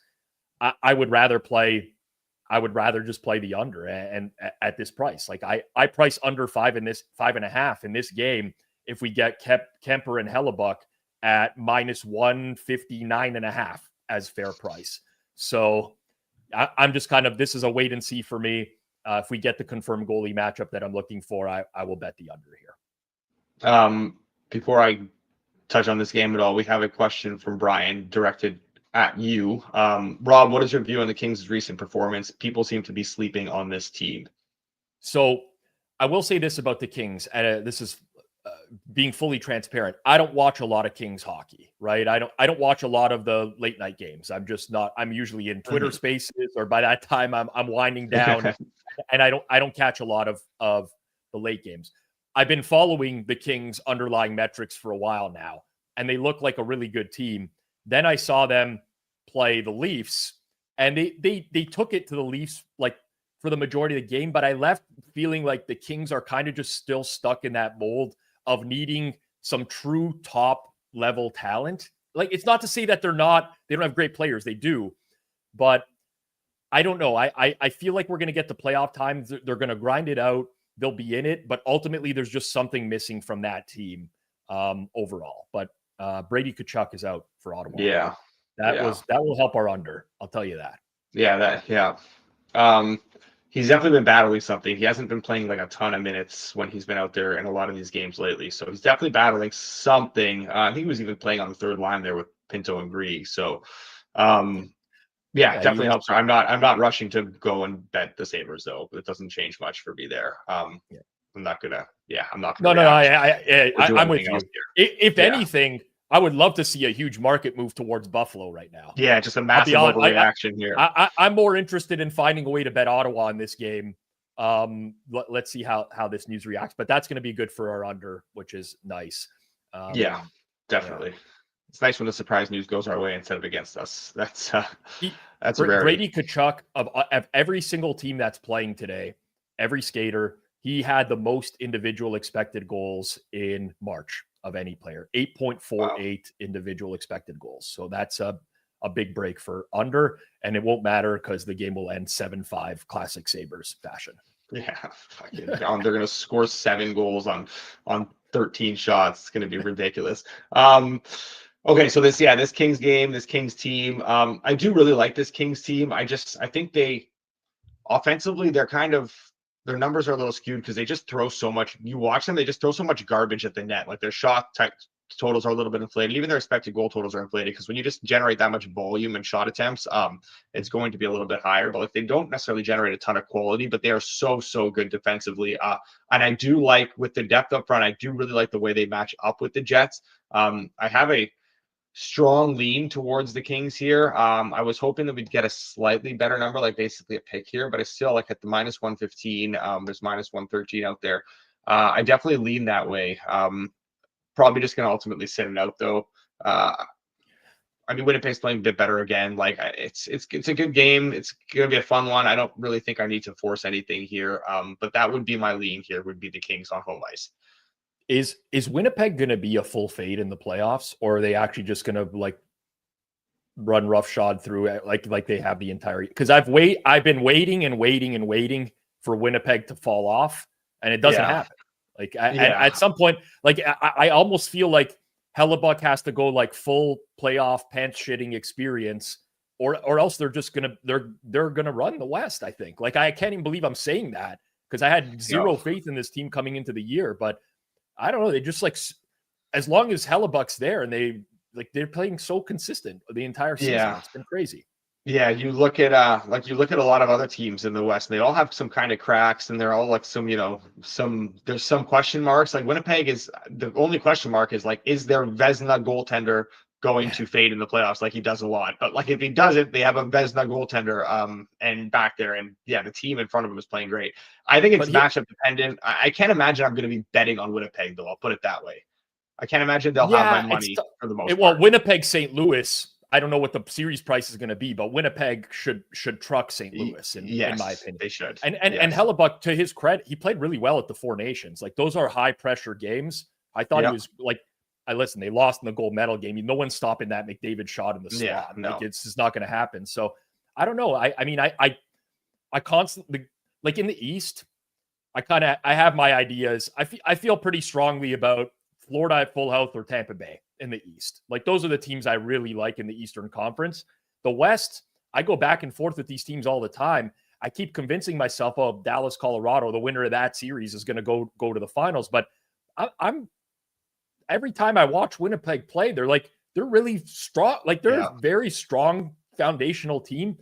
I would rather just play the under and at this price. Like I price under 5.5 in this game if we get Kemper and Hellebuck at -159.5 as fair price. So I'm just this is a wait and see for me. If we get the confirmed goalie matchup that I'm looking for, I will bet the under here. Before I touch on this game at all, we have a question from Brian directed at you. Rob, what is your view on the Kings' recent performance? People seem to be sleeping on this team. So I will say this about the Kings, and this is being fully transparent. I don't watch a lot of Kings hockey, right? I don't watch a lot of the late night games. I'm just not. I'm usually in Twitter spaces, or by that time I'm winding down, and I don't catch a lot of the late games. I've been following the Kings' underlying metrics for a while now, and they look like a really good team. Then I saw them play the Leafs, and they took it to the Leafs like for the majority of the game, but I left feeling like the Kings are kind of just still stuck in that mold of needing some true top level talent. Like, it's not to say that they don't have great players. They do, but I don't know. I feel like we're going to get to playoff time. They're going to grind it out. They'll be in it, but ultimately there's just something missing from that team overall. But Brady Tkachuk is out for Ottawa. Yeah. That will help our under. I'll tell you that. He's definitely been battling something. He hasn't been playing like a ton of minutes when he's been out there in a lot of these games lately. So he's definitely battling something. I think he was even playing on the third line there with Pinto and Gree. So definitely helps. I'm not rushing to go and bet the Sabres though. It doesn't change much for me there. I'm not gonna. I'm not gonna. I'm with you. If anything, I would love to see a huge market move towards Buffalo right now. Yeah, just a massive overreaction here. I'm more interested in finding a way to bet Ottawa in this game. Let's see how this news reacts, but that's going to be good for our under, which is nice. Definitely. Yeah. It's nice when the surprise news goes our way instead of against us. That's Brady Tkachuk of every single team that's playing today, every skater, he had the most individual expected goals in March of any player, 8.48 individual expected goals. So that's a big break for under, and it won't matter because the game will end 7-5 classic Sabres fashion. Yeah, they're going to score 7 goals on 13 shots. It's going to be ridiculous. Okay, so this Kings game, this Kings team, I do really like this Kings team. I think they offensively, their numbers are a little skewed because they just throw so much. You watch them, they just throw so much garbage at the net. Like their shot totals are a little bit inflated. Even their expected goal totals are inflated because when you just generate that much volume and shot attempts, it's going to be a little bit higher. But like they don't necessarily generate a ton of quality, but they are so good defensively. And I do like with the depth up front, I do really like the way they match up with the Jets. I have a strong lean towards the Kings here. I was hoping that we'd get a slightly better number, like basically a pick here, but I still like at the -115. There's -113 out there. I definitely lean that way. Probably just going to ultimately sit it out though. I mean, Winnipeg's playing a bit better again. Like it's a good game. It's going to be a fun one. I don't really think I need to force anything here. But that would be my lean here, would be the Kings on home ice. Is Winnipeg going to be a full fade in the playoffs, or are they actually just going to like run roughshod through it like they have the entire? Because I've been waiting for Winnipeg to fall off, and it doesn't happen. Like at some point, like I almost feel like Hellebuck has to go like full playoff pants shitting experience, or else they're gonna run the West. I think. Like I can't even believe I'm saying that because I had zero faith in this team coming into the year, but. I don't know. They just like, as long as Hellebuck's there and they're playing so consistent the entire season. Yeah. It's been crazy. Yeah. You look at a lot of other teams in the West, and they all have some kind of cracks, and they're all like there's some question marks. Like Winnipeg is the only question mark is like, is their Vezina goaltender going to fade in the playoffs like he does a lot. But like if he doesn't, they have a Vezina goaltender and back there. And yeah, the team in front of him is playing great. I think it's matchup dependent. I can't imagine I'm going to be betting on Winnipeg, though. I'll put it that way. I can't imagine they'll have my money for the most part. Well, Winnipeg, St. Louis, I don't know what the series price is going to be, but Winnipeg should truck St. Louis in my opinion. They should. And Hellebuyck, to his credit, he played really well at the Four Nations. Like those are high pressure games. I thought he was like, they lost in the gold medal game. No one's stopping that McDavid shot in the slot. Yeah, no. Like it's just not going to happen. So I don't know. I mean, I constantly, like in the East, I have my ideas. I feel pretty strongly about Florida at full health or Tampa Bay in the East. Like those are the teams I really like in the Eastern Conference. The West, I go back and forth with these teams all the time. I keep convincing myself, oh, Dallas, Colorado, the winner of that series is going to go to the finals. But I'm every time I watch Winnipeg play, they're really strong. Like they're a very strong foundational team.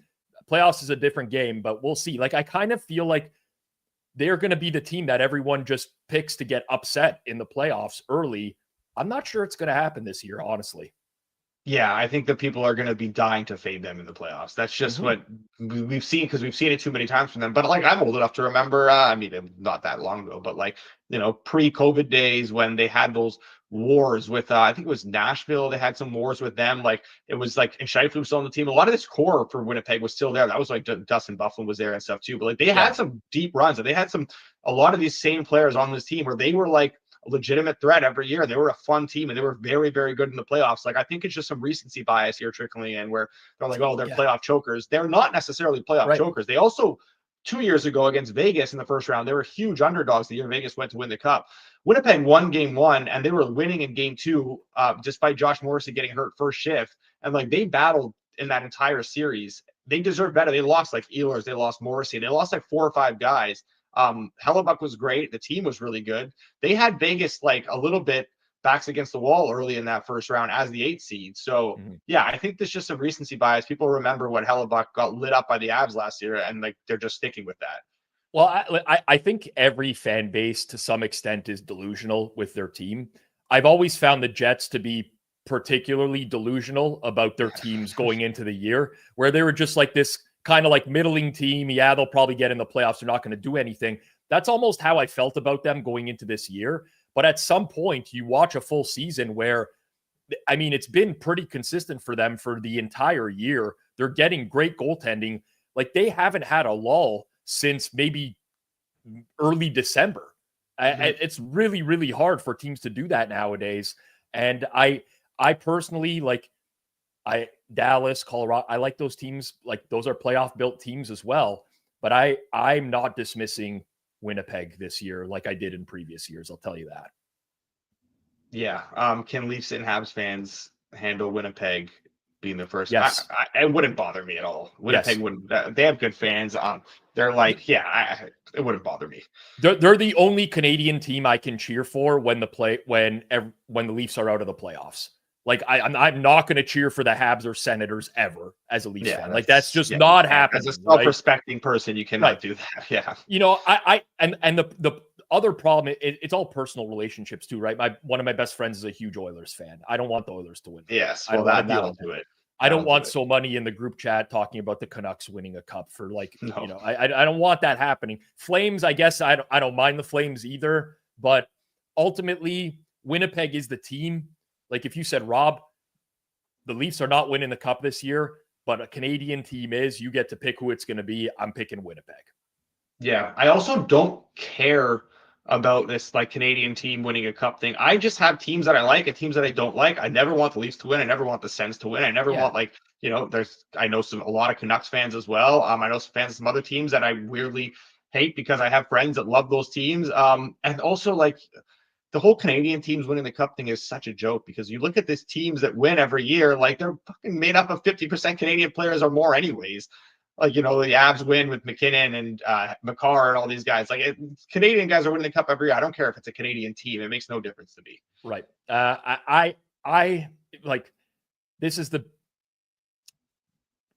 Playoffs is a different game, but we'll see. Like I kind of feel like they're going to be the team that everyone just picks to get upset in the playoffs early. I'm not sure it's going to happen this year, honestly. Yeah, I think that people are going to be dying to fade them in the playoffs. That's just what we've seen, because we've seen it too many times from them. But like, I'm old enough to remember, not that long ago, but like, pre-COVID days when they had those wars with, I think it was Nashville. They had some wars with them. Like it was like, and Scheifele was still on the team. A lot of this core for Winnipeg was still there. That was like Dustin Byfuglien was there and stuff too. But like they had some deep runs, and they had a lot of these same players on this team where they were like a legitimate threat every year. They were a fun team, and they were very, very good in the playoffs. Like I think it's just some recency bias here trickling in where they're like, oh, they're playoff chokers. They're not necessarily playoff chokers. They also 2 years ago against Vegas in the first round, they were huge underdogs the year Vegas went to win the cup. Winnipeg won game one, and they were winning in game two, despite Josh Morrissey getting hurt first shift. And like they battled in that entire series. They deserve better. They lost like Ehlers, they lost Morrissey, they lost like 4 or 5 guys. Hellebuyck was great. The team was really good. They had Vegas like a little bit backs against the wall early in that first round as the 8th seed. So yeah, I think there's just some recency bias. People remember when Hellebuyck got lit up by the Avs last year, and like they're just sticking with that. Well, I think every fan base to some extent is delusional with their team. I've always found the Jets to be particularly delusional about their teams going into the year, where they were just like this kind of like middling team. Yeah, they'll probably get in the playoffs. They're not going to do anything. That's almost how I felt about them going into this year. But at some point, you watch a full season where, I mean, it's been pretty consistent for them for the entire year. They're getting great goaltending. Like they haven't had a lull since maybe early December. It's really, really hard for teams to do that nowadays. And I personally Dallas, Colorado, I like those teams. Like those are playoff built teams as well. But I'm not dismissing Winnipeg this year like I did in previous years. I'll tell you that. Yeah. Can Leafs and Habs fans handle Winnipeg being the first? Yes. It wouldn't bother me at all. Winnipeg wouldn't. They have good fans. They're like, it wouldn't bother me. They're the only Canadian team I can cheer for when the Leafs are out of the playoffs. Like I'm not going to cheer for the Habs or Senators ever as a Leafs fan. Like that's just not happening. As a self-respecting person, you cannot do that. Yeah. The other problem, it's all personal relationships too, right? One of my best friends is a huge Oilers fan. I don't want the Oilers to win. Yes, well, that'll do it. I don't want so many in the group chat talking about the Canucks winning a cup for I don't want that happening. Flames, I guess I don't mind the Flames either, but ultimately Winnipeg is the team. Like if you said, Rob, the Leafs are not winning the cup this year, but a Canadian team is, you get to pick who it's going to be. I'm picking Winnipeg. Yeah. I also don't care about this like Canadian team winning a cup thing. I just have teams that I like and teams that I don't like. I never want the Leafs to win. I never want the Sens to win. I never want I know a lot of Canucks fans as well. I know some fans of some other teams that I weirdly hate because I have friends that love those teams. And also like the whole Canadian teams winning the cup thing is such a joke because you look at these teams that win every year, like they're fucking made up of 50% Canadian players or more anyways. Like, the Avs win with McKinnon and McCarr and all these guys. Like Canadian guys are winning the cup every year. I don't care if it's a Canadian team. It makes no difference to me. Right. I like, this is the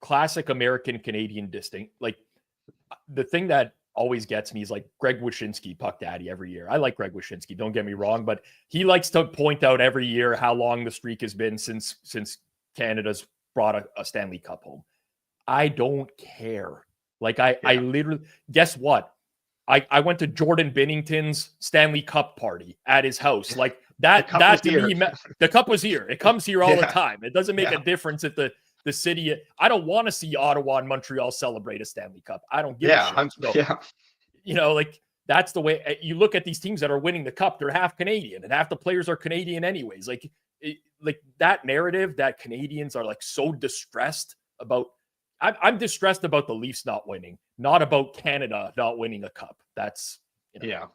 classic American Canadian distinct. Like the thing that always gets me is like Greg Wyshynski, puck daddy, every year. I like Greg Wyshynski, don't get me wrong, but he likes to point out every year how long the streak has been since Canada's brought a Stanley Cup home. I don't care. Like I literally, guess what? I went to Jordan Binnington's Stanley Cup party at his house. Like that to me, the cup was here. It comes here all the time. It doesn't make a difference at the city. I don't want to see Ottawa and Montreal celebrate a Stanley Cup. I don't give a shit. So, you know, like that's the way you look at these teams that are winning the cup. They're half Canadian and half the players are Canadian anyways. Like that narrative that Canadians are like so distressed about. I'm distressed about the Leafs not winning, not about Canada not winning a cup. That's, you know.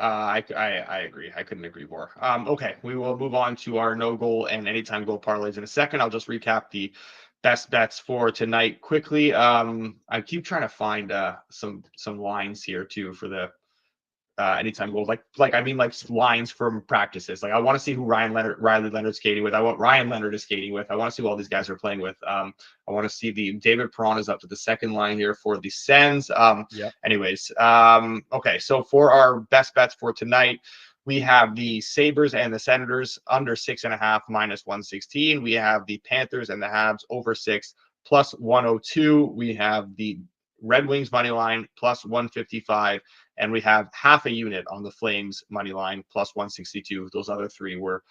I agree. I couldn't agree more. Okay, we will move on to our no goal and anytime goal parlays in a second. I'll just recap the best bets for tonight quickly. I keep trying to find some lines here too for the anytime goal, like lines from practices. Like I want to see who Riley Leonard's skating with. I want Ryan Leonard is skating with. I want to see who all these guys are playing with. I want to see the David Perron is up to the second line here for the Sens. Anyways, okay. So for our best bets for tonight, we have the Sabres and the Senators under 6.5 minus 116. We have the Panthers and the Habs over 6 plus 102. We have the Red Wings money line plus 155. And we have half a unit on the Flames money line plus 162. Those other three were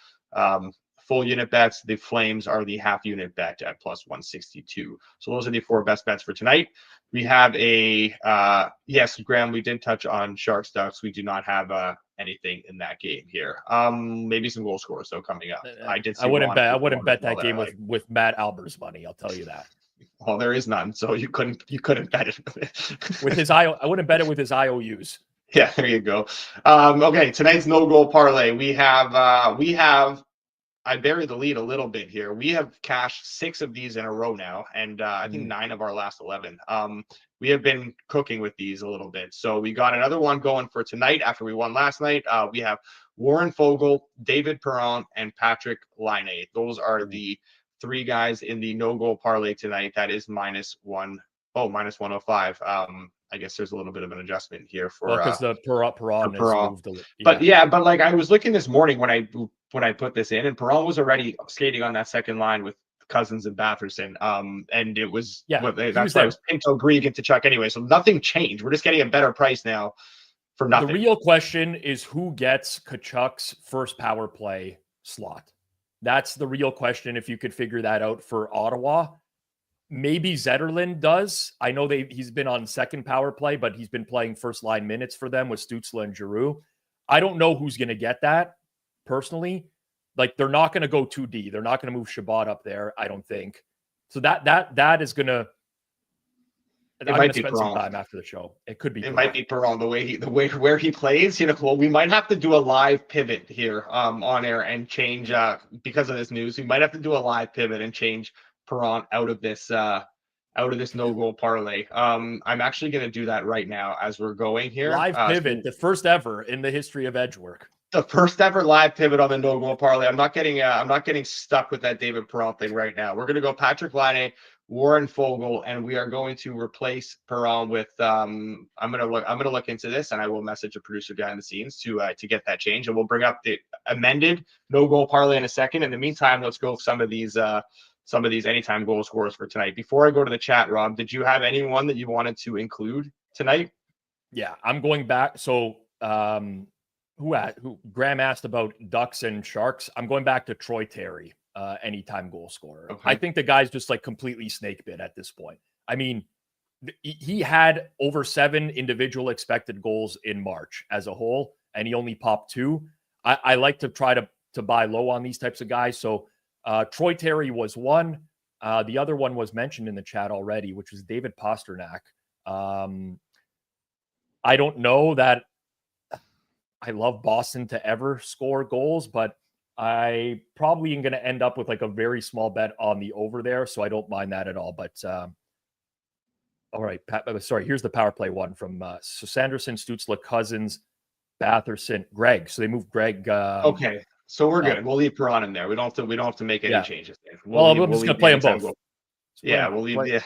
full unit bets. The Flames are the half unit bet at plus 162. So those are the 4 best bets for tonight. We have yes, Graham, we did touch on Sharks Ducks. We do not have anything in that game here. Maybe some goal scorers though coming up. I wouldn't bet that game with Matt Albert's money. I'll tell you that. Well, there is none, so you couldn't bet it with his I wouldn't bet it with his IOUs. Yeah, there you go. Okay, tonight's no goal parlay. We have I buried the lead a little bit here. We have cashed 6 of these in a row now, and I think 9 of our last 11. We have been cooking with these a little bit, so we got another one going for tonight after we won last night. We have Warren Fogle, David Perron, and Patrick Laine. Those are the 3 guys in the no goal parlay tonight. That is minus 105. I guess there's a little bit of an adjustment here for because the Perron has moved a little. But like I was looking this morning when I put this in, and Perron was already skating on that second line with Cousins and Batherson. And it was that's why it was Pinto, Grieg, and Tkachuk anyway. So nothing changed. We're just getting a better price now for nothing. The real question is who gets Tkachuk's first power play slot. That's the real question. If you could figure that out for Ottawa, maybe Zetterlund does. I know he's been on second power play, but he's been playing first line minutes for them with Stützle and Giroux. I don't know who's going to get that personally. Like they're not going to go 2D. They're not going to move Shabbat up there. I don't think. So that is going to. I'm going to spend some time after the show. It could be. It might be Perron the way where he plays. You know, well, we might have to do a live pivot here on air and change because of this news. We might have to do a live pivot and change Perron out of this no goal parlay. I'm actually going to do that right now as we're going here. Live pivot, the first ever in the history of Edgework. The first ever live pivot on the no goal parlay. I'm not getting stuck with that David Perron thing right now. We're going to go Patrick Laine, Warren Fogle, and we are going to replace Perron with I'm going to look into this, and I will message a producer behind the scenes to get that change, and we'll bring up the amended no goal parlay in a second. In the meantime, let's go some of these anytime goal scorers for tonight. Before I go to the chat, Rob, did you have anyone that you wanted to include tonight? Yeah, I'm going back. So who Graham asked about Ducks and Sharks. I'm going back to Troy Terry, anytime goal scorer. Okay. I think the guy's just like completely snake bit at this point. I mean, he had over 7 individual expected goals in March as a whole, and he only popped 2. I like to try to buy low on these types of guys. So Troy Terry was one. The other one was mentioned in the chat already, which was David Pastrnak. I don't know that I love Boston to ever score goals, but I probably am going to end up with like a very small bet on the over there. So I don't mind that at all. But all right, sorry. Here's the power play one from so Sanderson, Stützle, Cousins, Batherson, Greg. So they moved Greg. Okay. So we're good. We'll leave Perron in there. We don't have to make any changes there. I'm just going to play them both. Yeah, we'll leave.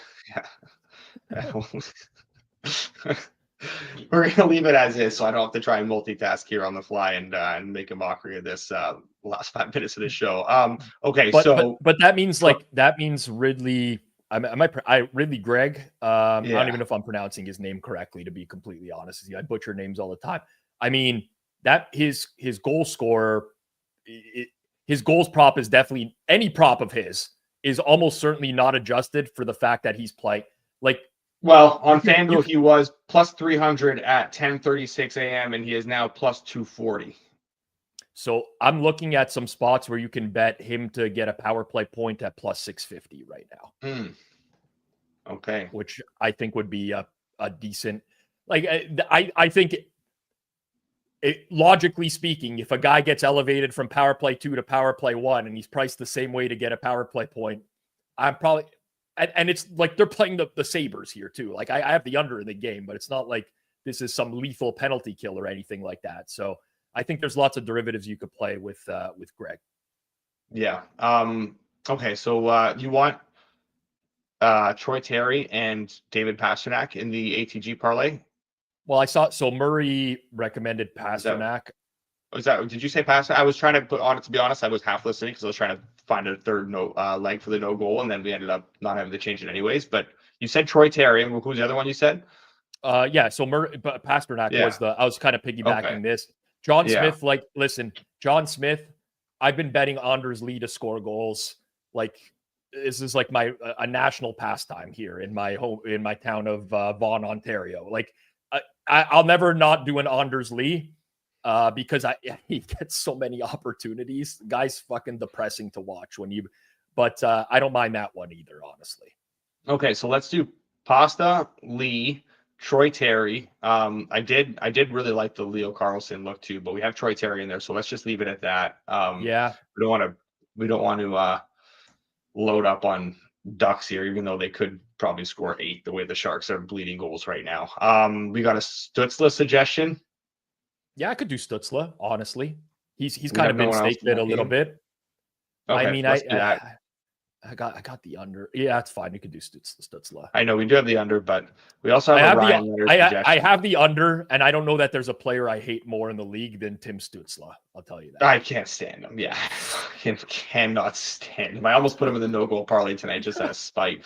Yeah. We're gonna leave it as is, so I don't have to try and multitask here on the fly and make a mockery of this last 5 minutes of the show. Okay, but that means Ridley. Ridley Gregg. I don't even know if I'm pronouncing his name correctly, to be completely honest with you. I butcher names all the time. I mean, that his goal scorer, his goals prop is definitely, any prop of his is almost certainly not adjusted for the fact that he's playing. Like, well, on FanDuel, he was plus 300 at 10:36 a.m. and he is now plus 240. So I'm looking at some spots where you can bet him to get a power play point at plus 650 right now. Okay. Which I think would be a decent, like, I think logically speaking, if a guy gets elevated from power play 2 to power play 1 and he's priced the same way to get a power play point, I'm probably, and it's like they're playing the Sabres here too. Like I have the under in the game, but it's not like this is some lethal penalty kill or anything like that. So I think there's lots of derivatives you could play with Greg. Yeah. Okay. So you want Troy Terry and David Pastrnak in the ATG parlay? Well, I saw, so Murray recommended Pastrnak. Did you say Pastrnak? I was trying to put on it, to be honest. I was half listening because I was trying to find a third leg for the no goal, and then we ended up not having to change it anyways. But you said Troy Terry, and who's the other one you said? Yeah, so Pastrnak was I was kind of piggybacking this. John Smith, listen, John Smith, I've been betting Anders Lee to score goals. Like, this is like a national pastime here in my town of Vaughan, Ontario. Like, I'll never not do an Anders Lee because he gets so many opportunities. The guy's fucking depressing to watch but I don't mind that one either, honestly. Okay, so let's do Pasta, Lee, Troy Terry. I did really like the Leo Carlson look too, but we have Troy Terry in there, so let's just leave it at that. We don't want to load up on Ducks here, even though they could probably score 8 the way the Sharks are bleeding goals right now. We got a Stützle suggestion. Yeah, I could do Stützle, honestly. He's kind of been snake bit a little bit. Okay, I mean, I got the under. Yeah, it's fine. You could do Stützle. I know we do have the under, but we also have a Ryan Leonard suggestion. I have the under, and I don't know that there's a player I hate more in the league than Tim Stützle. I'll tell you that. I can't stand him. Yeah, I cannot stand him. I almost put him in the no goal parlay tonight just out of spite.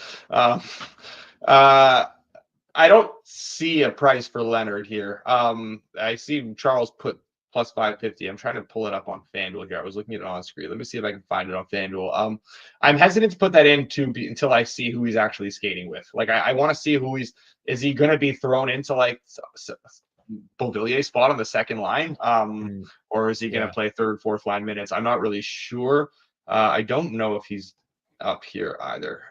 I don't see a price for Leonard here. I see Charles put plus 550. I'm trying to pull it up on FanDuel here. I was looking at it on screen. Let me see if I can find it on FanDuel. I'm hesitant to put that in until I see who he's actually skating with. Like, I want to see who is he going to be thrown into like Beauvillier's spot on the second line? Or is he going to play third, fourth line minutes? I'm not really sure. I don't know if he's up here either.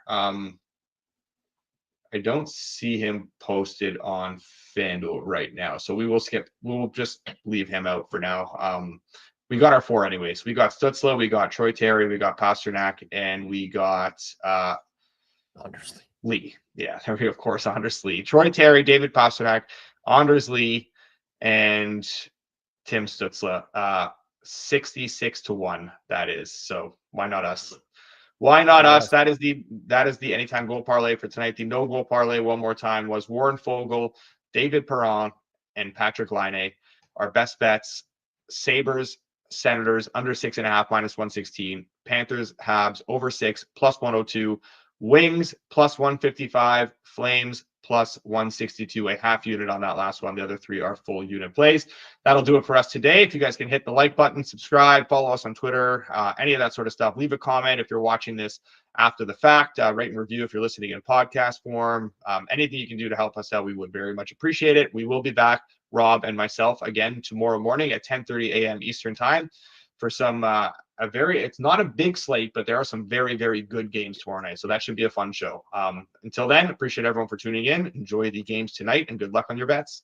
I don't see him posted on FanDuel right now. So we'll just leave him out for now. We got our 4 anyways. We got Stützle, we got Troy Terry, we got Pastrnak, and we got Anders Lee. Yeah, there we go, of course, Anders Lee. Troy Terry, David Pastrnak, Anders Lee, and Tim Stützle. 66-1, that is. So why not us? Why not us? That is the anytime goal parlay for tonight. The no goal parlay, one more time, was Warren Fogle, David Perron, and Patrick Laine. Our best bets: Sabres, Senators under 6.5 minus 116, Panthers, Habs over 6 plus 102, Wings plus 155, Flames plus 162, a half unit on that last one. The other 3 are full unit plays. That'll do it for us today. If you guys can hit the like button, subscribe, follow us on Twitter, any of that sort of stuff. Leave a comment if you're watching this after the fact. Rate and review if you're listening in podcast form. Anything you can do to help us out, we would very much appreciate it. We will be back, Rob and myself, again tomorrow morning at 10:30 a.m. Eastern time for some it's not a big slate, but there are some very, very good games tomorrow night. So that should be a fun show. Until then, appreciate everyone for tuning in. Enjoy the games tonight and good luck on your bets.